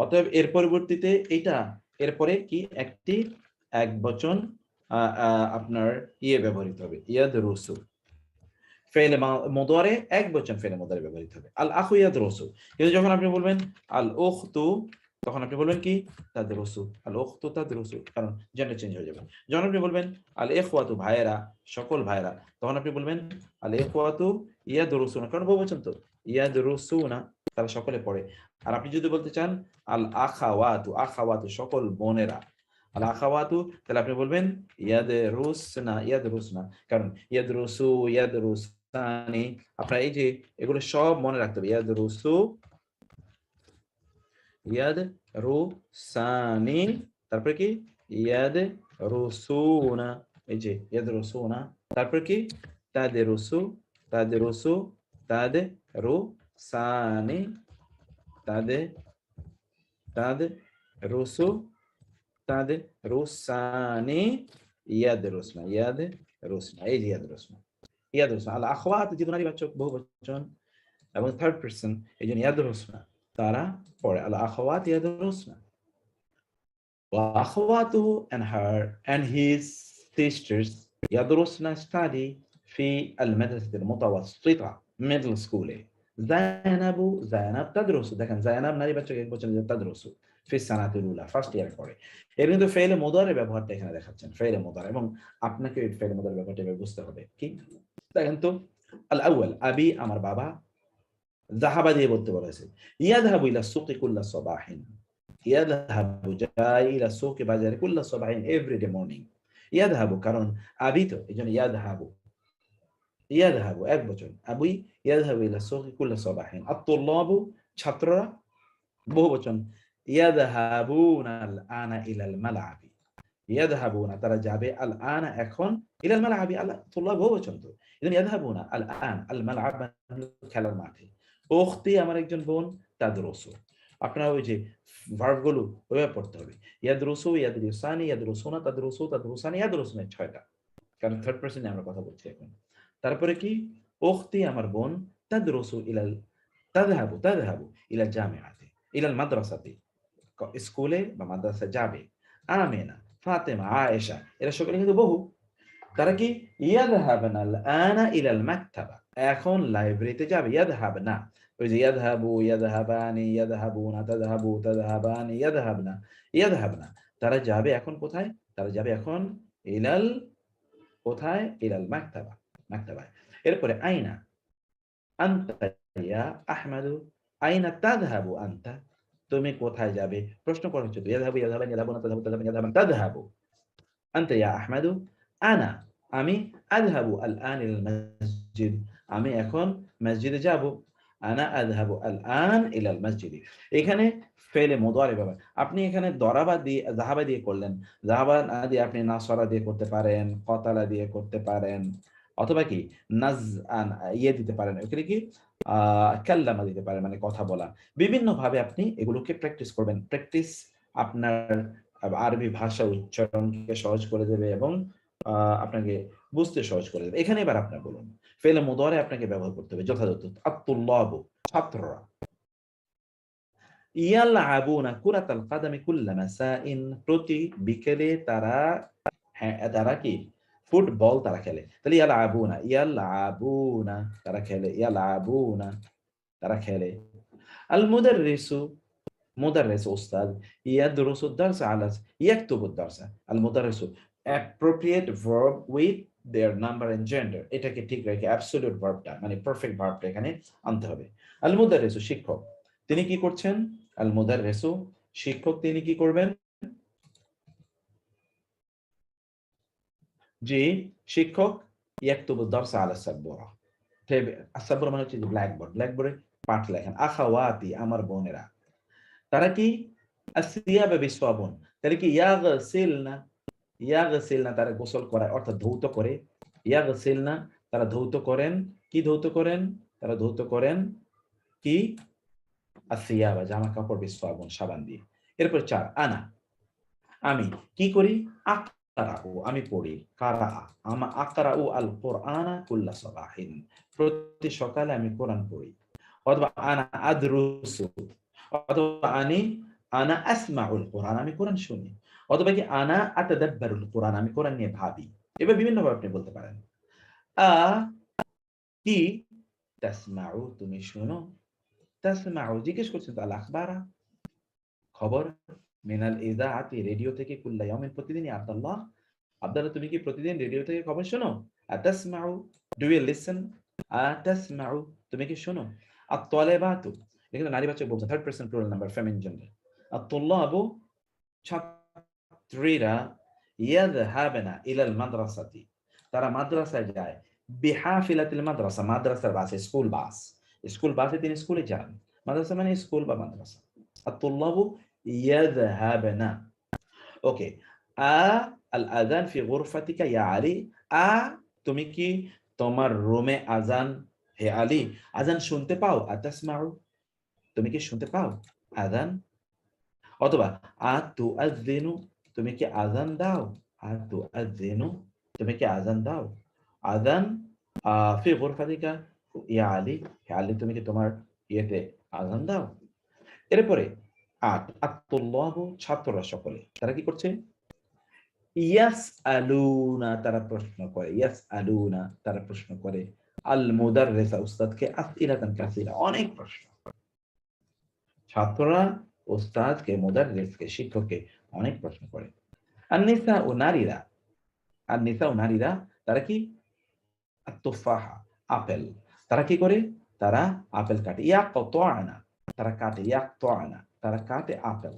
অতএব এর পরিবর্তিতে এটা এরপরে কি একটি এক বচন আপনার ব্যবহৃত হবে, ইয়াদরুসু। ফেলে মুদারে এক বচন ফেলে মুদারে ব্যবহৃত হবে, আল আখু ইয়াদরুসু। কিন্তু যখন আপনি বলবেন আল উখতু, তখন আপনি বলবেন কি তাদরুসু, আল উখতু তাদরুসু, কারণ জেন্ডার চেঞ্জ হয়ে যাবে। যখন আপনি বলবেন আল ইখওয়াতু, ভাইয়েরা, সকল ভাইয়েরা, তখন আপনি বলবেন আল ইখওয়াতু ইয়াদরুসুনা, কারণ বহুবচন তো, ইয়াদরুসুনা, তারা সকলে পড়ে। আর আপনি যদি বলতে চান আল আখাওয়াতু, আখাওয়াতু সকল বোনেরা, আল আখাওয়াতু, তাহলে আপনি বলবেন ইয়াদরুসনা, ইয়াদরুসনা, কারণ ইয়াদরুসু, ইয়াদরুসানি, আপনার এই যে এগুলো সব মনে রাখতে হবে। ইয়াদরুসু, ইয়াদরুসানি, তারপরে কি ইয়াদরুসুনা, এই যে ইয়াদরুসুনা, তারপর কি তাদরুসু, তাদরুসু, তাদরুসানি, তাদরুসু, তাদরুসানি, ইয়াদরুসনা, ইয়াদরুসনা, এই যে ইয়াদরুসনা, ইয়াদরুসনা। আল আখওয়াত যেহেতু নারীবাচক বহুবচন এবং থার্ড পারসন, এই জন্য ইয়াদরুসনা, তারা পড়ে। আল আখওয়াত ইয়াদরুসনা। ওয়া আখওয়াতুহু and her and his sisters ইয়াদরুসনা study في المدرسة المتوسطة middle school. জায়নাবু, জায়নাব তাদরুসু, দেখেন জায়নাব নারীবাচক একবচন, তাদরুসু في السنة الأولى ফার্স্ট ইয়ার পড়ে। এর কিন্তু ফেলে মুদারে ব্যবহারটা এখানে দেখাচ্ছেন, ফেলে মুদারে, এবং আপনাকে এই ফেলে মুদারে ব্যবহারটা বুঝতে হবে। কি দেখেন তো, আল আউয়াল আবি, আমার বাবা, যাহাবা দিয়ে বলতে বলেছে, ইয়াযহাবু ইলা সুকি কুল্লা সাবাহিন, ইয়াযহাবু যায় ইলা সুকি বাজারে কুল্লা সাবাহিন, এভরিডে মর্নিং। ইয়াযহাবু কারণ আবি তো, এইজন্য ইয়াযহাবু, ইয়াযহাবু এক বচন, আবুই ইয়াযহাবু ইলা সুকি কুল্লা সাবাহিন। আত-তুল্লাবু ছাত্ররা বহুবচন, ইয়াযহাবুনা আল আনা ইলাল মালআবি, ইয়াযহাবুনা তারা যাবে, আল আনা এখন, ইলাল মালআবি আল তুল্লাব বহুবচন তো, এজন্য ইয়াযহাবুনা আল আন আল মালআব খেলার মাঠে। উখতি আমার একজন বোন, তাদরুসু, আপনারা ওই যে ভার্ব গুলো ওইভাবে পড়তে হবে, ইয়াদরুসু, ইয়াদরুসানি, ইয়াদরুসুনা, তাদরুসু, তাদরুসানি, ইয়াদরুসুনা, 6টা, কারণ থার্ড পারসনে আমরা কথা বলছি এখন। তারপরে কি উখতি আমার বোন, তাদরুসু ইলাল, তাযহাবু, তাযহাবু ইলাল জামিআতি, ইলাল মাদ্রাসাতি, স্কুলে বা মাদ্রাসা যাবে। আমিনা, ফাতেমা, আয়েশা, এরা সকলে কিন্তু বহু, তারা কি ইয়াযহাবনা আল আনা ইলাল মাকতাবা, এখন লাইব্রেরিতে যাবে। ইয়াযহাবনা, ওই যে ইয়াযহাবু, ইয়াযহাবানি, ইয়াযহাবুনা, তাযহাবু, তাযহাবানি, ইয়াযহাবনা, ইয়াযহাবনা, তারা যাবে এখন কোথায়, তারা যাবে এখন ইলাল, কোথায়, ইলাল মাকতাবা, মাকতাবায়। এরপরে আইনা, আনতা ইয়া আহমাদু, আইনা তাযহাবু আনতা, তুমি কোথায় যাবে, প্রশ্ন করা হচ্ছে তো, ইয়াযহাবু, ইয়াযহাবানি, ইয়াযহাবুনা, তাযহাবু, তাযহাবানি, ইয়াযহাবান, তাযহাবু। আনতা ইয়া আহমাদু, আনা আমি, আযহাবু আল আন ইলাল মসজিদ, আমি এখন মসজিদে যাব। আনা আযহাবু আল আন ইলাল মসজিদ, এখানে ফেলে মুদারি ব্যবহার। আপনি এখানে দরাবা দিয়ে, যাহাবা দিয়ে করলেন, যাহাবা না দিয়ে আপনি নাসরা দিয়ে করতে পারেন, কতালা দিয়ে করতে পারেন, অথবা কি নাজআন দিতে পারেন, ওখানে কি কাল্লামা দিতে পারেন, মানে কথা বলা। বিভিন্ন ভাবে আপনি এগুলোকে প্র্যাকটিস করবেন। প্র্যাকটিস আপনার আরবি ভাষা উচ্চারণকে সহজ করে দেবে এবং আপনাকে বুঝতে সহজ করে দেবে। এখানে এবার আপনার বলুন, ফেলে মুদারে আপনাকে ব্যবহার করতে হবে যথাযথ। আত-তুল্লাবু ছাত্ররা, ইয়ালআবুনা কুরাতাল কাদামি কুল্লা মাসাইন, প্রতি বিকেলে তারা, হ্যাঁ তারা কি ফুটবল তারা খেলে। তাহলে ইয়ালআবুনা, ইয়ালআবুনা তারা খেলে, ইয়ালআবুনা তারা খেলে। আল মুদাররিসু, মুদাররিস উস্তাদ, ইয়াদরুসু দারসা আলা ইয়াকতুবু দারসা, আল মুদাররিসু appropriate verb with their number and gender, এটাকে ঠিক রেখে অ্যাবসলিউট ভার্বটা মানে পারফেক্ট ভার্বটা এখানে আনতে হবে। আল মুদাররিসু শিক্ষক, তিনি কি করছেন, আল মুদাররিসু শিক্ষক, তিনি কি করবেন, জি শিক্ষক, ইয়াকতুবু দারসা আলা সাবুরা, সাবুরা মানে হচ্ছে ব্ল্যাকবোর্ড, ব্ল্যাকবোর্ডে পাঠ লেখেন। আখাওয়াতি আমার বোনেরা, তারা কি আসিয়াবা বিসাবুন, তারা কি ইয়াগসিলনা, ইয়াগসিলনা তারা গোসল করায় অর্থাৎ ধৌত করে, ইয়াগসিলনা তারা ধৌত করেন, কি ধৌত করেন, তারা ধৌত করেন কি আসিয়াবা জামা কাপড় বিসাবুন সাবান দিয়ে। এরপর 4 আনা আমি কি করি, আমি পড়ি, কারা আকরাউ আল কোরআনা কুল্লা সাবাহিন, প্রতি সকালে আমি কোরআন পড়ি। অথবা আনা আদরুসু, অথবা আনা আসমাউল কোরআন, আমি কোরআন শুনি। অথবা কি আনা আতাদাব্বারুল কোরআন, আমি কোরআন নিয়ে ভাবি। এবার বিভিন্ন ভাবে আপনি বলতে পারেন। আ কি তাসমাউ, তুমি শুনো। তাসমাউ জিজ্ঞেস করছেন তো, আল আখবারা, খবর, মিনাল ইযাআতি, রেডিও থেকে, কুল্লা ইয়াউমিন, প্রতিদিনই। আব্দুল্লাহ, আব্দুল্লাহ তুমি কি প্রতিদিন রেডিও থেকে খবর শোনো? আতাসমাউ, ডু ইউ লিসেন? আতাসমাউ, তুমি কি শোনো? আত-তালিবাতু, এখানে নারীবাচক বলছেন, third person plural number, feminine gender. আত-তুল্লাবু, ছাত্রীরা, ইয়াযহাবনা ইলাল মাদ্রাসাতি, তারা মাদ্রাসায় যায়। বিহাফিলাতিল মাদ্রাসা, মাদ্রাসার বাসে, স্কুল বাস, স্কুল বাসে তিনি স্কুলে যান। মাদ্রাসা মানে স্কুল বা মাদ্রাসা। আত-তুল্লাবু ইয়াযহাবনা। ওকে, আল আযান ফি গুরফাতিকা ইয়া আলী, তুমি কি তোমার রুমে আযান, হে আলী, আযান শুনতে পাও? আতাসমাউ, তুমি কি শুনতে পাও আযান? অথবা আতুআযযিনু, তুমি কি আযান দাও? আতুআযযিনু, তুমি কি আযান দাও? আযান ফি গুরফাতিকা ইয়া আলী, হে আলী, তুমি কি তোমার ইয়েতে আযান দাও? এরপরে আত-তুল্লাবু, ছাত্ররা সকলে, তারা কি করছে? ইয়াসআলুনা, তারা প্রশ্ন করে। ইয়াসআলুনা, তারা প্রশ্ন করে। আল মুদাররিসা, উস্তাদকে, আসইলাতান কাসীরা, অনেক প্রশ্ন। ছাত্ররা উস্তাদকে, মুদাররিসকে, শিক্ষককে অনেক প্রশ্ন করে। আন-নিসা, ও নারীরা, আন-নিসা, ও নারীরা, তারা কি? আত-তুফাহা, আপেল, তারা কি করে? তারা আপেল কাটে। ইয়াকতানা, তারা কাটে। ইয়াকতানা, তারা কাটে আপেল।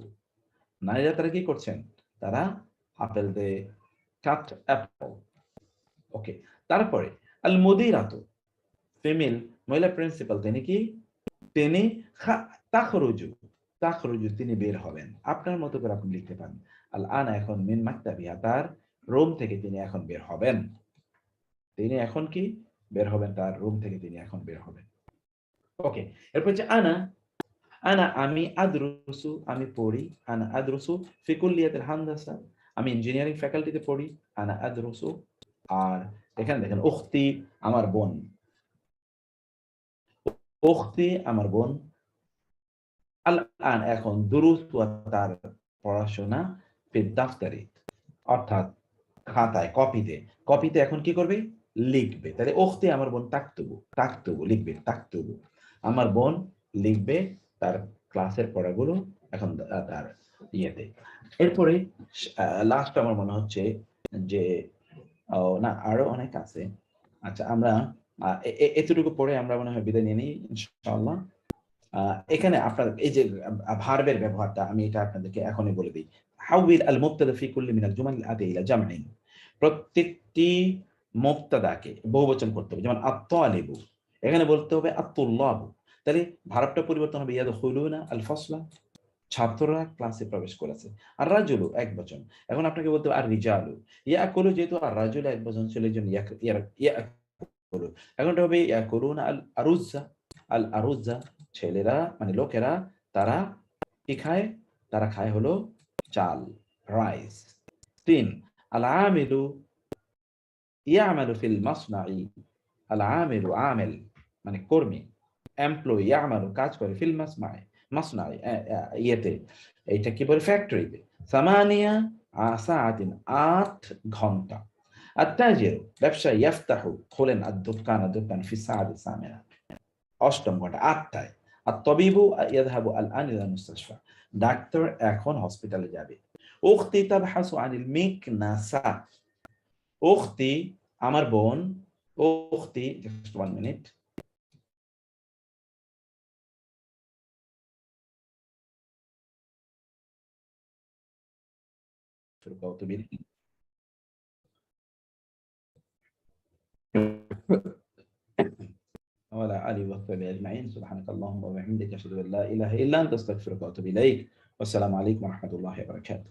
নারীরা তারা কি করছেন? তারা আপেল দিয়ে কাট অ্যাপল। ওকে, তারপরে আল মুদিরাতু, ফিমেল, মহিলা প্রিন্সিপাল, তিনি কি? তিনি তাখরুজু, তাখরুজু, তিনি বের হবেন। আপনার মতো করে আপনি লিখতে পারেন। আল আনা, এখন, মিন মাকতাবিহা, তার রুম থেকে তিনি এখন বের হবেন। তিনি এখন কি বের হবেন? তার রুম থেকে তিনি এখন বের হবেন। ওকে, এরপর হচ্ছে আনা, আনা আমি, আদরুসু, আমি পড়ি। আনা আদরুসু ফি কুল্লিয়াতিল হান্দাসা, আমি ইঞ্জিনিয়ারিং ফ্যাকাল্টিতে পড়ি। আনা আদরুসু। আর এখানে দেখেন, উখতি, আমার বোন, উখতি, আমার বোন। আল আন, এখন, দুরুস, তার পড়াশোনা, ফি দাফতারি, অর্থাৎ খাতায়, কপিতে, কপিতে এখন কি করবে? লিখবে। তাহলে উখতি, আমার বোন, তাকতুবু, তাকতুবু, লিখবে, তাকতুবু, আমার বোন লিখবে তার ক্লাসের পড়াগুলো এখন তার ইয়েতে। এরপরে লাস্ট আমার মনে হচ্ছে যে, না, আরো অনেক আছে। আচ্ছা, আমরা এতটুকু পড়ে আমরা মনে হয় বিদায় নিয়ে নিই ইনশাআল্লাহ। এখানে আপনার এই যে ভার্বের ব্যবহারটা, আমি এটা আপনাদেরকে এখনই বলে দিই। হাউবিল আল মুবতাদা ফি কুল্লি মিনাল জুমাল আতি ইলা জামইন, প্রত্যেকটি মুবতাদাকে বহুবচন করতে হবে। যেমন আত-তালিবু, এখানে বলতে হবে আত-তুল্লাবু। তাহলে ভার্বটা পরিবর্তন হবে, ইয়াদখুলুনা আল ফাসলা, ছাত্ররা ক্লাসে প্রবেশ করেছে। আর রাজুলু একবচন, এখন আপনাকে বলতে হবে আর রিজালু। ইয়াকুলু, যেহেতু আর রাজুলু একবচন ছিল, এই জন্য ইয়াকুলু, এখন এটা হবে ইয়াকুলুনা আল আরুজা, আল আরুজা, ছেলেরা মানে লোকেরা, তারা কি খায়? তারা খায় হলো চাল, রাইস। 3 আল আমিলু ইয়ামালু ফিল মাসনাই, আল আমিলু, আমেল মানে কর্মী, এমপ্লয়ি, ইয়ামালু কাজ করে, ফিল মাসনাই, মাসনাই ইয়েতে, এইটা কি বলে? ফ্যাক্টরিতে। সামানিয়া সাআতিন, 8 ঘন্টা। আত-তাজিরু, ব্যবসায়ী, ইয়াফতাহু, খোলেন, আদ-দুকান, দোকান, ফি সাআতি সামিনা, 8ম ঘন্টা, 8টায়। আত-তাবিবু ইয়াযহাবু আল-আন ইলাল মুস্তাশফা, ডাক্তার এখন হসপিটালে যাবে। উখতি তাবহাসু আনিল মিকনাসা, উখতি, আমার বোন, উখতি, just 1 minute. وعلى آله وصحبه أجمعين. سبحانك اللهم وبحمدك أشهد أن لا إله إلا أنت أستغفرك وأتوب إليك. والسلام عليكم ورحمة الله وبركاته.